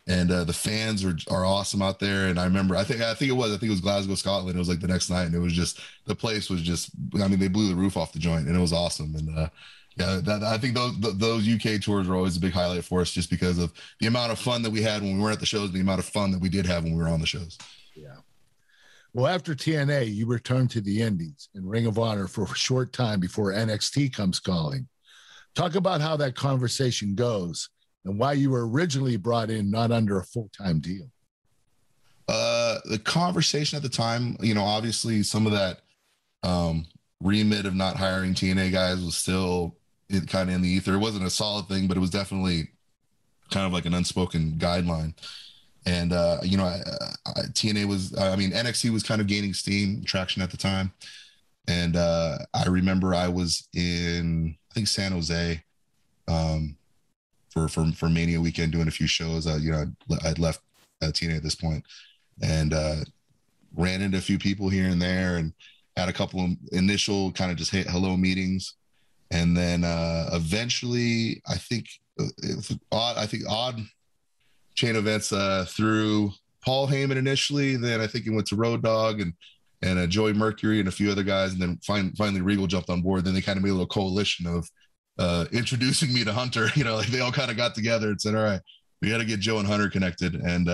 And the fans are awesome out there. And I remember, I think it was Glasgow, Scotland. It was like the next night, and it was just, the place was just, I mean, they blew the roof off the joint, and it was awesome. And yeah, I think those UK tours were always a big highlight for us, just because of the amount of fun that we had when we were at the shows, and the amount of fun that we did have when we were on the shows. Yeah. Well, after TNA, you returned to the Indies and Ring of Honor for a short time before NXT comes calling. Talk about how that conversation goes, and why you were originally brought in not under a full-time deal. The conversation at the time, you know, obviously some of that remit of not hiring TNA guys was still kind of in the ether. It wasn't a solid thing, but it was definitely kind of like an unspoken guideline. And, you know, TNA was, I mean, NXT was kind of gaining steam, traction at the time. And I remember I was in, I think, San Jose, for Mania weekend, doing a few shows. You know, I'd left TNA at this point, and ran into a few people here and there, and had a couple of initial kind of just hello meetings. And then eventually, I think odd chain events through Paul Heyman initially. Then I think he went to Road Dogg and Joey Mercury and a few other guys. And then finally Regal jumped on board. Then they kind of made a little coalition of introducing me to Hunter. You know, like they all kind of got together and said, all right, we got to get Joe and Hunter connected. And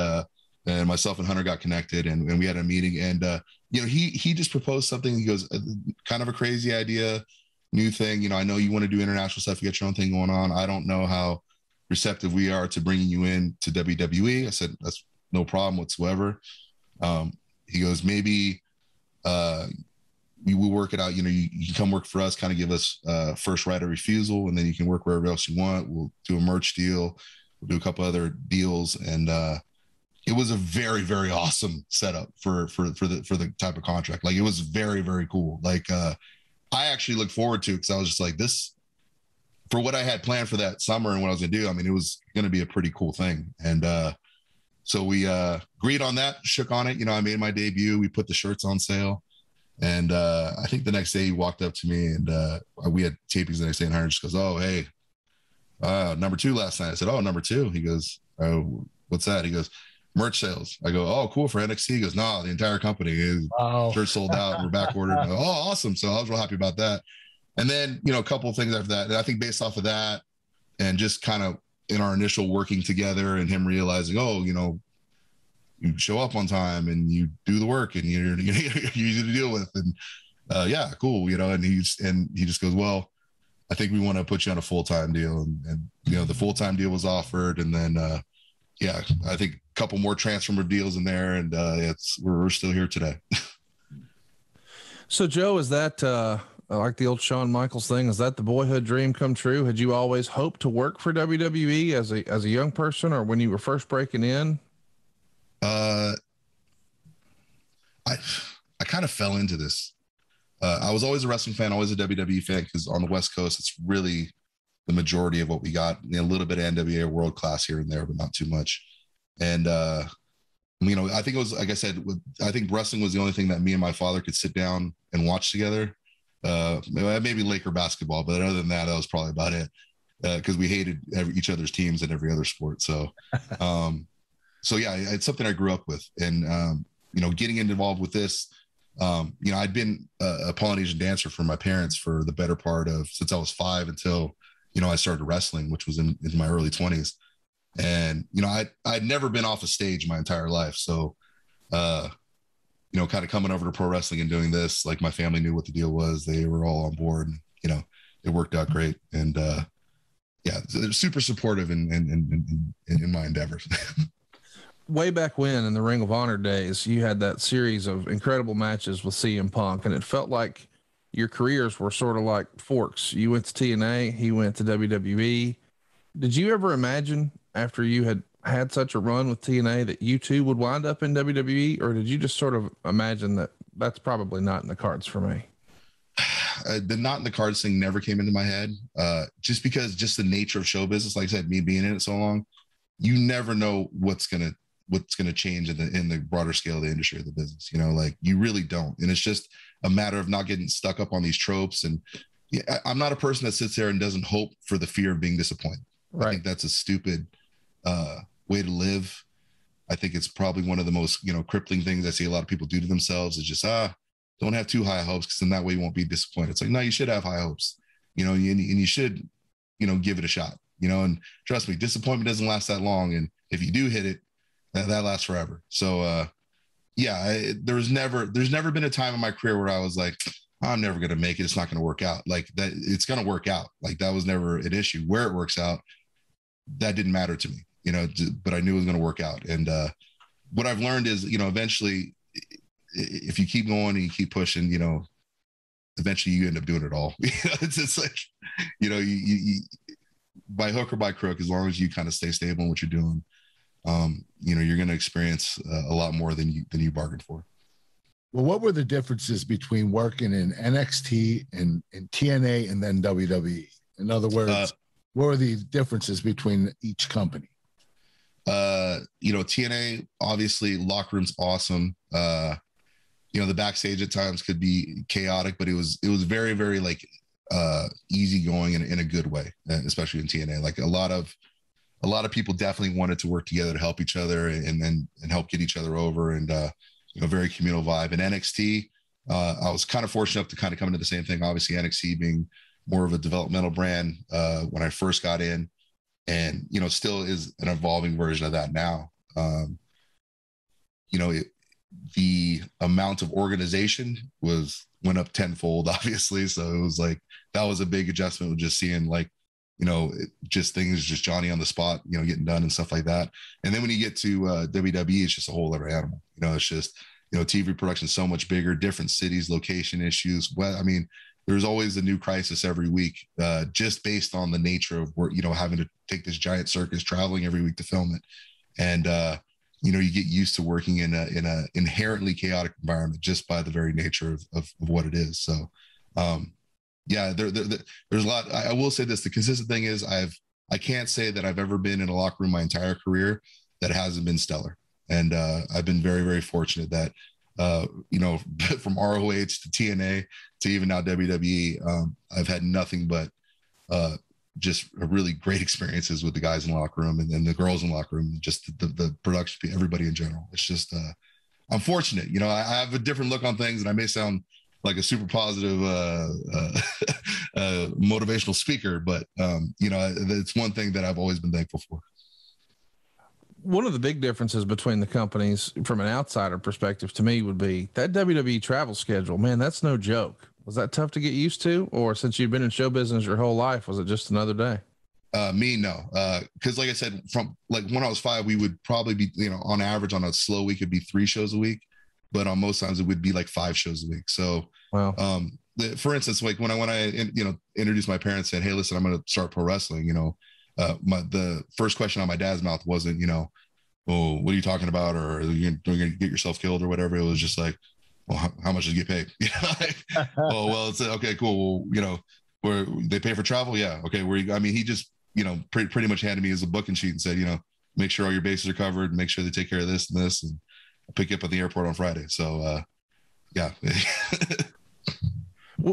myself and Hunter got connected, and we had a meeting. And you know, he just proposed something. He goes, kind of a crazy idea, new thing. You know, I know you want to do international stuff. You got your own thing going on. I don't know how receptive we are to bringing you in to WWE. I said, that's no problem whatsoever. He goes, maybe we will work it out. You know, you can come work for us, kind of give us first right of refusal, and then you can work wherever else you want. We'll do a merch deal. We'll do a couple other deals. And it was a very, very awesome setup for the type of contract. Like, it was very, very cool. Like, I actually look forward to it, because I was just like, this, for what I had planned for that summer and what I was gonna do, I mean, it was gonna be a pretty cool thing. And so we agreed on that, shook on it. You know, I made my debut. We put the shirts on sale. And I think the next day he walked up to me, and we had tapings the next day, and Hunter just goes, oh, hey, number 2 last night. I said, oh, number 2. He goes, oh, what's that? He goes, merch sales. I go, oh, cool, for NXT. He goes, no, the entire company is shirt sold out. And we're back ordered. I go, oh, awesome. So I was real happy about that. And then, you know, a couple of things after that. And I think based off of that and just kind of in our initial working together and him realizing, oh, you know, you show up on time and you do the work and you're easy to deal with. And yeah, cool. You know, and he just goes, well, I think we want to put you on a full-time deal. And you know, the full-time deal was offered. And then, yeah, I think a couple more transfer deals in there, and we're still here today. So Joe, is that like the old Shawn Michaels thing? Is that the boyhood dream come true? Had you always hoped to work for WWE as a young person, or when you were first breaking in? I kind of fell into this. I was always a wrestling fan, always a WWE fan, because on the West Coast, it's really the majority of what we got. You know, a little bit of NWA World Class here and there, but not too much. And, you know, I think it was, like I said, I think wrestling was the only thing that me and my father could sit down and watch together. Maybe Laker basketball, but other than that, that was probably about it. Because we hated each other's teams in every other sport. So, so yeah, it's something I grew up with. And, you know, getting involved with this, you know, I'd been a Polynesian dancer for my parents for the better part of since I was 5 until, you know, I started wrestling, which was in my early 20s. And, you know, I'd never been off a stage my entire life. So, you know, kind of coming over to pro wrestling and doing this, like my family knew what the deal was. They were all on board, and, you know, it worked out great. And, yeah, they're super supportive in my endeavors. Way back when in the Ring of Honor days, you had that series of incredible matches with CM Punk, and it felt like your careers were sort of like forks. You went to TNA, he went to WWE. Did you ever imagine after you had such a run with TNA that you too would wind up in WWE, or did you just sort of imagine that that's probably not in the cards for me? The not in the cards thing never came into my head, just because just the nature of show business. Like I said, me being in it so long, you never know what's gonna change in the broader scale of the industry of the business. You know, like you really don't. And it's just a matter of not getting stuck up on these tropes. And yeah, I'm not a person that sits there and doesn't hope for the fear of being disappointed. Right. I think that's a stupid way to live. I think it's probably one of the most, you know, crippling things I see a lot of people do to themselves is just, don't have too high hopes, because then that way you won't be disappointed. It's like, no, you should have high hopes, you know, and you should, you know, give it a shot, you know, and trust me, disappointment doesn't last that long. And if you do hit it, that lasts forever. So, yeah, there's never been a time in my career where I was like, I'm never going to make it. It's not going to work out. Like that. It's going to work out. Like that was never an issue. Where it works out, that didn't matter to me, you know, but I knew it was going to work out. And what I've learned is, you know, eventually if you keep going and you keep pushing, you know, eventually you end up doing it all. It's just like, you know, you by hook or by crook, as long as you kind of stay stable in what you're doing, you know, you're going to experience a lot more than you bargained for. Well, what were the differences between working in NXT and TNA and then WWE? In other words, what were the differences between each company? You know, TNA, obviously locker room's awesome. You know, the backstage at times could be chaotic, but it was very, very like easygoing in a good way, especially in TNA. Like a lot of people definitely wanted to work together to help each other and help get each other over, and you know, very communal vibe. In NXT, I was kind of fortunate enough to kind of come into the same thing. Obviously, NXT being more of a developmental brand when I first got in, and you know, still is an evolving version of that now. You know, the amount of organization went up tenfold, obviously. So it was like, that was a big adjustment with just seeing like, you know, just things, just Johnny on the spot, you know, getting done and stuff like that. And then when you get to WWE, it's just a whole other animal. You know, it's just, you know, TV production is so much bigger, different cities, location issues. Well, I mean, there's always a new crisis every week, just based on the nature of work, you know, having to take this giant circus, traveling every week to film it. And, you know, you get used to working in a inherently chaotic environment just by the very nature of what it is. So, yeah, there's a lot. I will say this: the consistent thing is I can't say that I've ever been in a locker room my entire career that hasn't been stellar. And I've been very, very fortunate that, you know, from ROH to TNA to even now WWE, I've had nothing but just really great experiences with the guys in the locker room and the girls in the locker room, just the production, everybody in general. It's just, I'm fortunate. You know, I have a different look on things, and I may sound like a super positive motivational speaker, but you know, it's one thing that I've always been thankful for. One of the big differences between the companies from an outsider perspective to me would be that WWE travel schedule. Man, that's no joke. Was that tough to get used to? Or since you've been in show business your whole life, was it just another day? Me, no. Cause like I said, from like when I was 5, we would probably be, you know, on average on a slow week, it'd be 3 shows a week, but on most times it would be like 5 shows a week. So, wow. For instance, like when I, you know, introduced my parents, said, "Hey, listen, I'm going to start pro wrestling." You know, the first question on my dad's mouth wasn't, you know, "Oh, what are you talking about?" Or "You're going to get yourself killed," or whatever. It was just like, "Well, how much does it get paid?" You know, like, "Oh, well, it's okay, cool. Well, you know, where they pay for travel. Yeah. Okay. Where you, I mean, he just, you know, pretty much handed me as a booking sheet and said, you know, make sure all your bases are covered, make sure they take care of this and this, and I'll pick you up at the airport on Friday." So, yeah.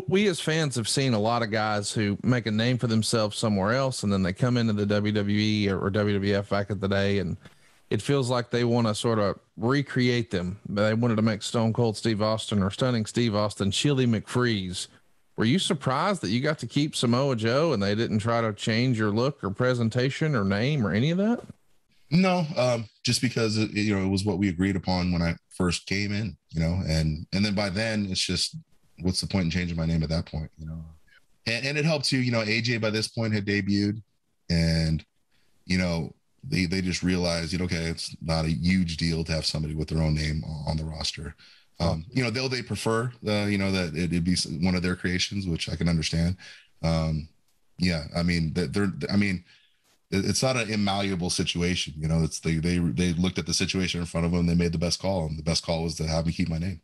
We as fans have seen a lot of guys who make a name for themselves somewhere else, and then they come into the WWE or WWF back in the day, and it feels like they want to sort of recreate them. They wanted to make Stone Cold Steve Austin or Stunning Steve Austin Chili McFreeze. Were you surprised that you got to keep Samoa Joe and they didn't try to change your look or presentation or name or any of that? No, just because you know, it was what we agreed upon when I first came in, you know, and then by then it's just, what's the point in changing my name at that point, you know? And it helped too, you know, AJ by this point had debuted, and you know, they just realized, you know, okay, it's not a huge deal to have somebody with their own name on the roster. You know, they prefer, you know, that it'd be one of their creations, which I can understand. Yeah, I mean, it's not an immalleable situation. You know, it's they looked at the situation in front of them. They made the best call, and the best call was to have me keep my name.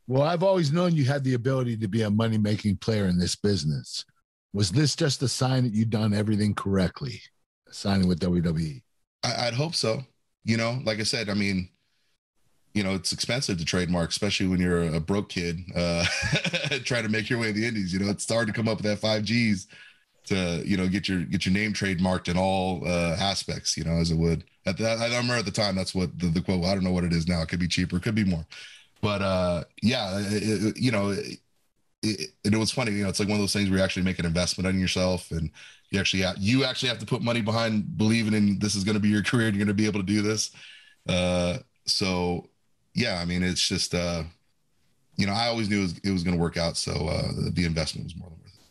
Well, I've always known you had the ability to be a money-making player in this business. Was this just a sign that you'd done everything correctly, signing with WWE? I'd hope so. You know, like I said, I mean, you know, it's expensive to trademark, especially when you're a broke kid trying to make your way in the Indies. You know, it's hard to come up with that 5 Gs to, you know, get your name trademarked in all aspects, you know, as it would. I remember at the time, that's what the quote, I don't know what it is now. It could be cheaper, it could be more. But yeah, you know, it was funny, you know, it's like one of those things where you actually make an investment on yourself, and you actually have to put money behind believing in this is going to be your career and you're going to be able to do this. So yeah, I mean, it's just, you know, I always knew it was going to work out. So the investment was more than worth it.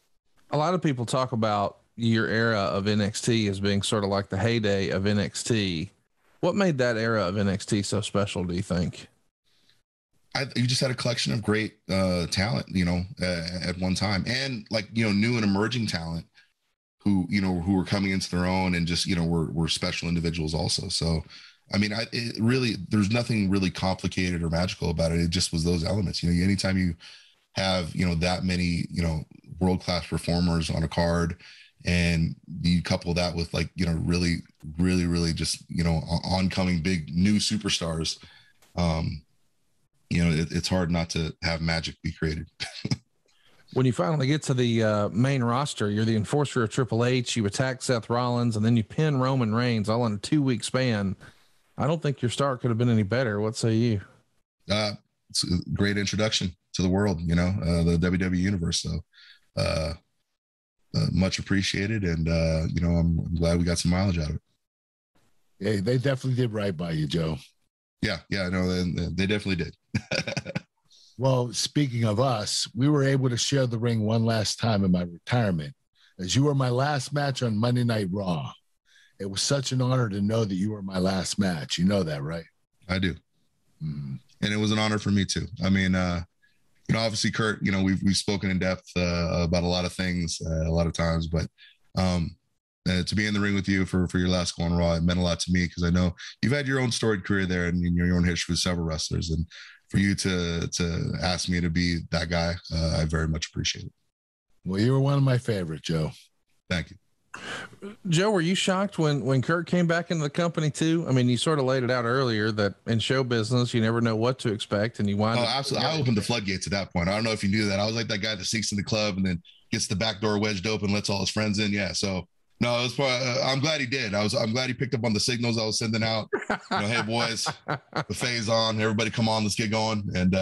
A lot of people talk about your era of NXT as being sort of like the heyday of NXT. What made that era of NXT so special, do you think? You just had a collection of great talent, you know, at one time, and like, you know, new and emerging talent who were coming into their own and just, you know, were special individuals also. So, I mean, it really, there's nothing really complicated or magical about it. It just was those elements. You know, anytime you have, you know, that many, you know, world-class performers on a card, and you couple that with, like, you know, really, really, really just, you know, oncoming big new superstars, you know, it's hard not to have magic be created. When you finally get to the main roster, you're the enforcer of Triple H, you attack Seth Rollins, and then you pin Roman Reigns all in a 2-week span. I don't think your start could have been any better. What say you? It's a great introduction to the world, you know, the WWE universe. So much appreciated. And, you know, I'm glad we got some mileage out of it. Yeah, they definitely did right by you, Joe. Yeah, no, they definitely did. Well, speaking of us, we were able to share the ring one last time in my retirement, as you were my last match on Monday Night Raw. It was such an honor to know that you were my last match. You know that, right? I do. And it was an honor for me too. I mean, you know, obviously, Kurt, you know, we've spoken in depth about a lot of things, a lot of times, but to be in the ring with you for your last go on Raw, it meant a lot to me, because I know you've had your own storied career there and your own history with several wrestlers, and for you to ask me to be that guy, I very much appreciate it. Well, you were one of my favorites, Joe. Thank you. Joe, were you shocked when Kurt came back into the company too? I mean, you sort of laid it out earlier that in show business, you never know what to expect, and you wind up. Absolutely. I opened the floodgates at that point. I don't know if you knew that. I was like that guy that sneaks in the club and then gets the back door wedged open, lets all his friends in. Yeah. So no, it was probably, I'm glad he did. I'm glad he picked up on the signals I was sending out. Hey boys, the phase on, everybody come on, let's get going. And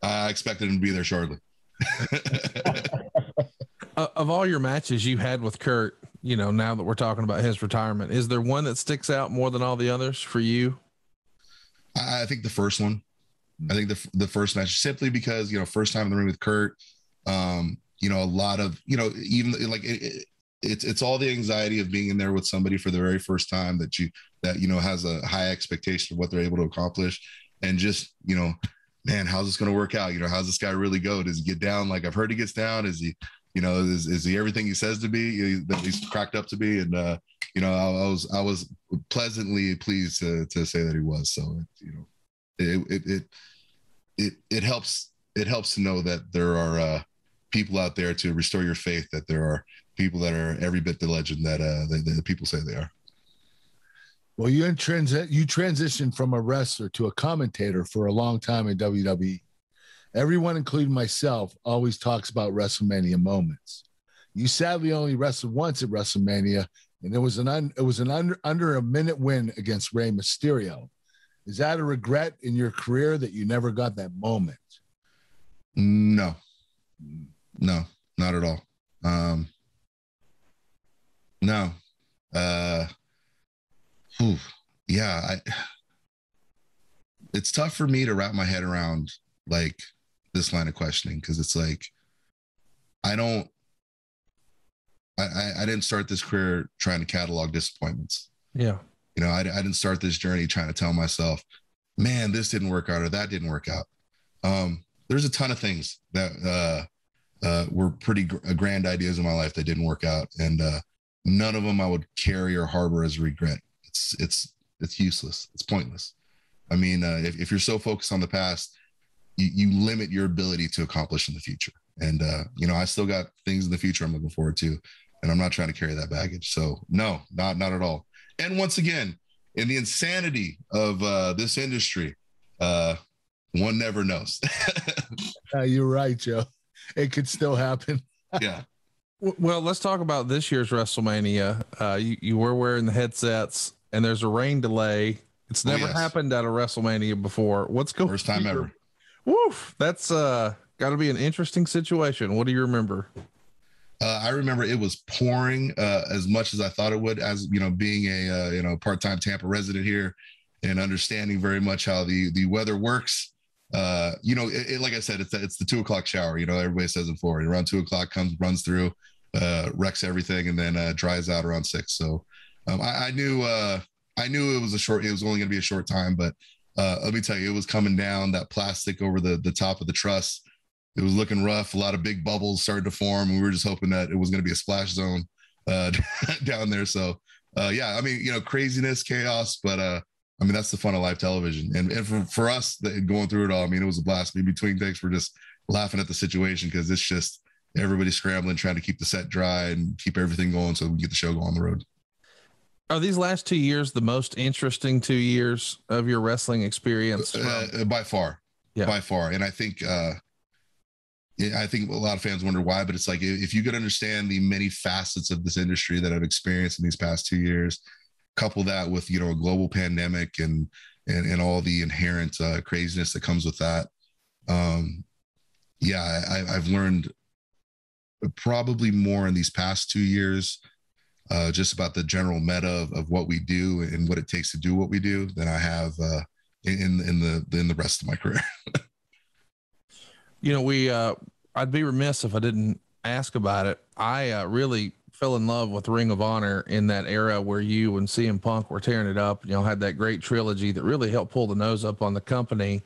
I expected him to be there shortly. Of all your matches you had with Kurt, now that we're talking about his retirement, is there one that sticks out more than all the others for you? I think the first one. I think the first match, simply because, first time in the ring with Kurt, a lot of, even like it's all the anxiety of being in there with somebody for the very first time that has a high expectation of what they're able to accomplish. And just, man, how's this going to work out? How's this guy really go? Does he get down? Like I've heard he gets down. Is he, is he everything he says to be, that he's cracked up to be? And, I was pleasantly pleased to say that he was. So, it helps to know that there are people out there to restore your faith, that there are people that are every bit the legend that the people say they are. Well, you transitioned from a wrestler to a commentator for a long time in WWE. Everyone, including myself, always talks about WrestleMania moments. You sadly only wrestled once at WrestleMania, and it was under a minute win against Rey Mysterio. Is that a regret in your career that you never got that moment? No, not at all. No. It's tough for me to wrap my head around like this line of questioning, because it's like I didn't start this career trying to catalog disappointments. Yeah. I didn't start this journey trying to tell myself, man, this didn't work out or that didn't work out. There's a ton of things that were pretty grand ideas in my life that didn't work out, and none of them I would carry or harbor as regret. It's useless. It's pointless. I mean, if you're so focused on the past, you limit your ability to accomplish in the future. And I still got things in the future I'm looking forward to, and I'm not trying to carry that baggage. So no, not at all. And once again, in the insanity of this industry, one never knows. You're right, Joe. It could still happen. Yeah. Well, let's talk about this year's WrestleMania. You were wearing the headsets, and there's a rain delay. It's never happened at a WrestleMania before. What's going on? First time ever. Woof. That's got to be an interesting situation. What do you remember? I remember it was pouring as much as I thought it would, as being a part-time Tampa resident here and understanding very much how the weather works. Like I said, it's the 2:00 shower. Everybody says in Florida, around 2:00 runs through, wrecks everything, and then dries out around 6. So I knew it was only going to be a short time, but let me tell you, it was coming down, that plastic over the top of the truss. It was looking rough. A lot of big bubbles started to form. And we were just hoping that it was going to be a splash zone down there. So craziness, chaos, but that's the fun of live television. And for us going through it all, it was a blast. Between takes, we're just laughing at the situation, because it's just everybody scrambling, trying to keep the set dry and keep everything going so we can get the show going on the road. Are these last 2 years the most interesting 2 years of your wrestling experience? By far. Yeah. By far. And I think a lot of fans wonder why, but it's like, if you could understand the many facets of this industry that I've experienced in these past 2 years, couple that with, a global pandemic and all the inherent craziness that comes with that. I've learned probably more in these past 2 years, just about the general meta of what we do and what it takes to do what we do, than I have in the rest of my career. I'd be remiss if I didn't ask about it. I really fell in love with Ring of Honor in that era where you and CM Punk were tearing it up. Had that great trilogy that really helped pull the nose up on the company.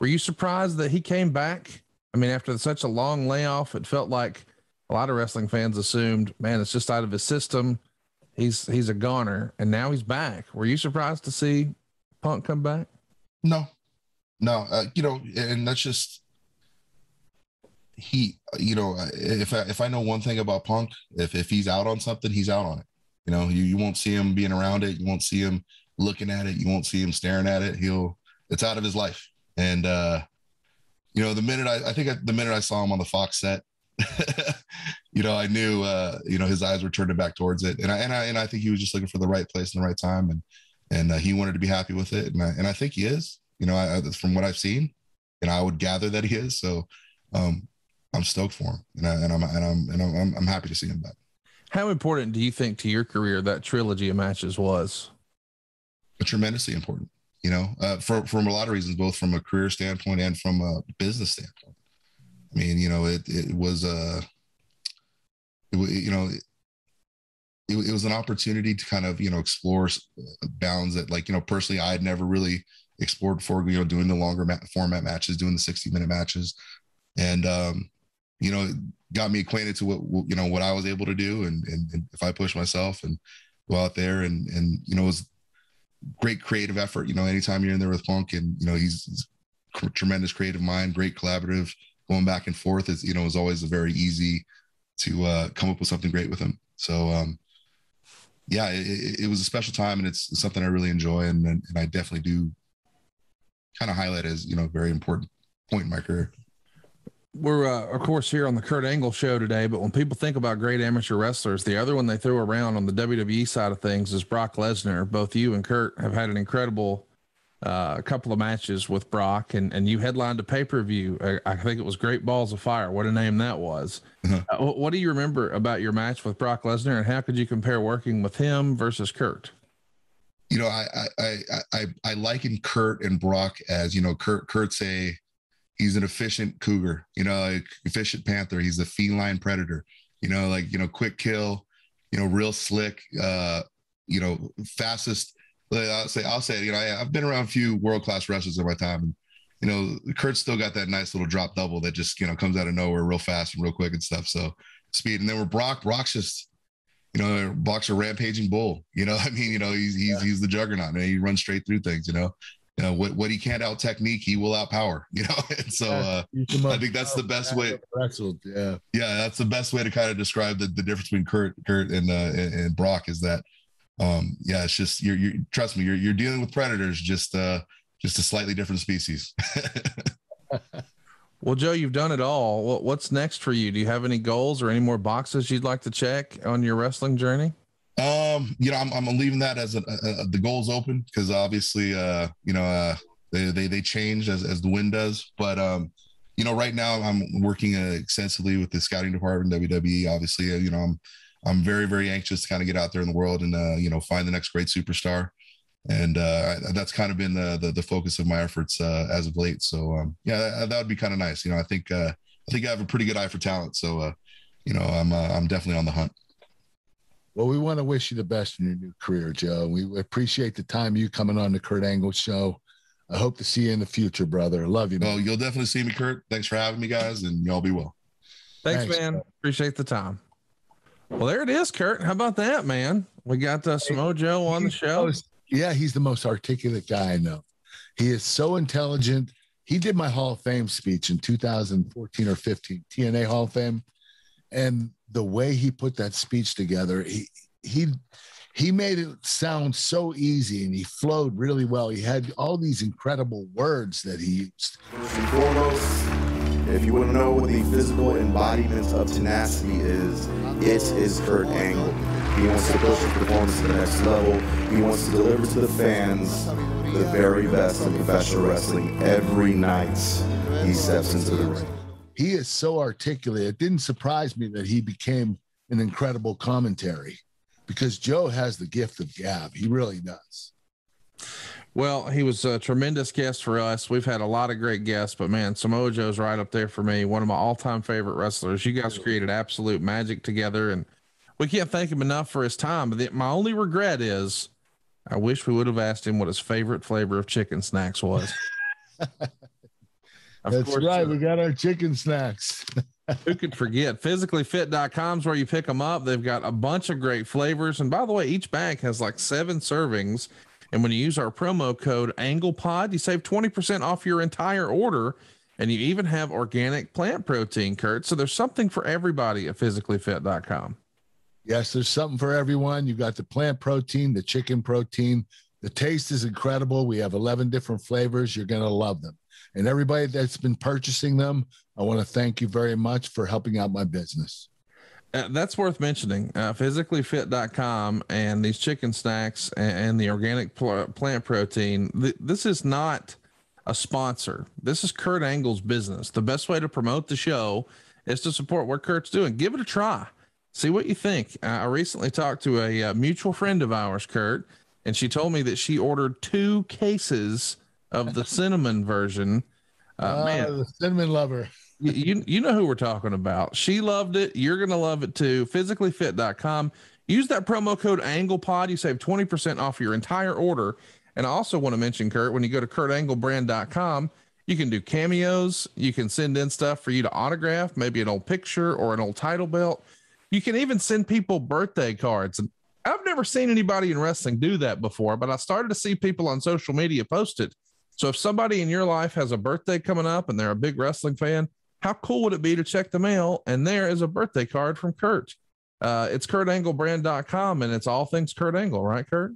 Were you surprised that he came back? After such a long layoff, it felt like a lot of wrestling fans assumed, man, it's just out of his system. He's a goner, and now he's back. Were you surprised to see Punk come back? No. And that's just, he, you know, if I know one thing about Punk, if he's out on something, he's out on it. You know, you won't see him being around it. You won't see him looking at it. You won't see him staring at it. It's out of his life. And, you know, the minute I saw him on the Fox set, you know, I knew, you know, his eyes were turning back towards it. And I think he was just looking for the right place and the right time. And he wanted to be happy with it. And I think he is, you know, from what I've seen, and I would gather that he is. So, I'm stoked for him, and I'm happy to see him back. How important do you think to your career that trilogy of matches was? Tremendously important, you know, from a lot of reasons, both from a career standpoint and from a business standpoint. I mean, you know, it was an opportunity to kind of, you know, explore bounds that, like, you know, personally, I had never really explored before, you know, doing the longer format matches, doing the 60-minute matches. And, you know, it got me acquainted to what I was able to do. And if I push myself and go out there and, you know, it was great creative effort. You know, anytime you're in there with Punk, and, you know, he's a tremendous creative mind, great collaborative, going back and forth is, you know, is always very easy to come up with something great with him. So, yeah, it was a special time, and it's something I really enjoy. And I definitely do kind of highlight as, you know, a very important point in my career. We're, of course, here on the Kurt Angle Show today, but when people think about great amateur wrestlers, the other one they throw around on the WWE side of things is Brock Lesnar. Both you and Kurt have had an incredible couple of matches with Brock, and you headlined a pay-per-view. I think it was Great Balls of Fire. What a name that was. What do you remember about your match with Brock Lesnar, and how could you compare working with him versus Kurt? You know, I liken Kurt and Brock as, you know, Kurt's he's an efficient cougar, you know, like efficient panther. He's a feline predator, you know, like, you know, quick kill, you know, real slick, you know, fastest. I'll say, you know, I've been around a few world-class wrestlers in my time, and, you know, Kurt's still got that nice little drop double that just, you know, comes out of nowhere real fast and real quick and stuff. So speed. And then with Brock's just, you know, Brock's a rampaging bull, you know, I mean, you know, he's the juggernaut, and he runs straight through things, you know. You know, what he can't out technique, he will out power, you know. And so I think that's the best way. Yeah, that's the best way to kind of describe the difference between Kurt and Brock is that, yeah, it's just you trust me, you're dealing with predators, just a slightly different species. Well, Joe, you've done it all. What's next for you? Do you have any goals or any more boxes you'd like to check on your wrestling journey? You know, I'm leaving that as the goal's open, because obviously, you know, they change as the wind does. But, you know, right now I'm working extensively with the scouting department, WWE. Obviously, you know, I'm very, very anxious to kind of get out there in the world and, you know, find the next great superstar. And that's kind of been the focus of my efforts as of late. So, yeah, that would be kind of nice. You know, I think I have a pretty good eye for talent. So, you know, I'm definitely on the hunt. Well, we want to wish you the best in your new career, Joe. We appreciate the time you coming on the Kurt Angle Show. I hope to see you in the future, brother. Love you, man. Oh, you'll definitely see me, Kurt. Thanks for having me, guys, and y'all be well. Thanks, man. Bro. Appreciate the time. Well, there it is, Kurt. How about that, man? We got Samoa Joe on the show. Yeah, he's the most articulate guy I know. He is so intelligent. He did my Hall of Fame speech in 2014 or 15, TNA Hall of Fame. And the way he put that speech together, he made it sound so easy, and he flowed really well. He had all these incredible words that he used. First and foremost, if you want to know what the physical embodiment of tenacity is, it is Kurt Angle. He wants to push his performance to the next level. He wants to deliver to the fans the very best of professional wrestling every night he steps into the ring. He is so articulate. It didn't surprise me that he became an incredible commentary, because Joe has the gift of gab. He really does. Well, he was a tremendous guest for us. We've had a lot of great guests, but man, Samoa Joe's right up there for me. One of my all-time favorite wrestlers. You guys created absolute magic together, and we can't thank him enough for his time. But my only regret is I wish we would have asked him what his favorite flavor of chicken snacks was. That's right. We got our chicken snacks. Who could forget? Physicallyfit.com is where you pick them up. They've got a bunch of great flavors. And by the way, each bag has like 7 servings. And when you use our promo code AnglePod, you save 20% off your entire order. And you even have organic plant protein, Kurt. So there's something for everybody at physicallyfit.com. Yes, there's something for everyone. You got the plant protein, the chicken protein. The taste is incredible. We have 11 different flavors. You're going to love them. And everybody that's been purchasing them, I want to thank you very much for helping out my business. That's worth mentioning. Physicallyfit.com and these chicken snacks and the organic plant protein. This is not a sponsor. This is Kurt Angle's business. The best way to promote the show is to support what Kurt's doing. Give it a try. See what you think. I recently talked to a mutual friend of ours, Kurt, and she told me that she ordered 2 cases of the cinnamon version. Man, the cinnamon lover. you know who we're talking about. She loved it. You're going to love it too. Physicallyfit.com. Use that promo code AnglePod. You save 20% off your entire order. And I also want to mention, Kurt, when you go to KurtAngleBrand.com, you can do cameos. You can send in stuff for you to autograph, maybe an old picture or an old title belt. You can even send people birthday cards. And I've never seen anybody in wrestling do that before, but I started to see people on social media post it. So if somebody in your life has a birthday coming up and they're a big wrestling fan, how cool would it be to check the mail? And there is a birthday card from Kurt. It's KurtAngleBrand.com, and it's all things Kurt Angle, right, Kurt?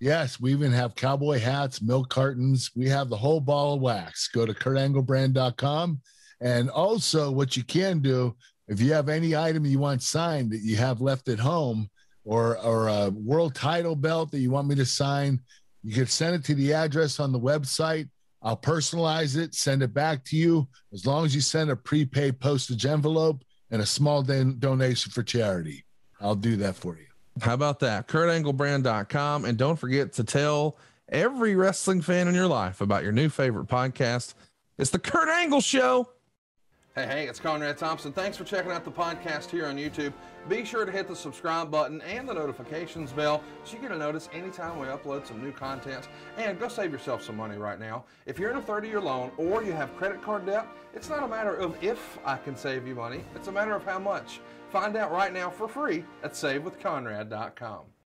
Yes, we even have cowboy hats, milk cartons. We have the whole ball of wax. Go to KurtAngleBrand.com. And also what you can do, if you have any item you want signed that you have left at home, or a world title belt that you want me to sign, you can send it to the address on the website. I'll personalize it, send it back to you, as long as you send a prepaid postage envelope and a small donation for charity. I'll do that for you. How about that? KurtAngleBrand.com. And don't forget to tell every wrestling fan in your life about your new favorite podcast. It's the Kurt Angle Show. Hey, it's Conrad Thompson. Thanks for checking out the podcast here on YouTube. Be sure to hit the subscribe button and the notifications bell so you get a notice anytime we upload some new content. And go save yourself some money right now. If you're in a 30-year loan or you have credit card debt, it's not a matter of if I can save you money. It's a matter of how much. Find out right now for free at SaveWithConrad.com.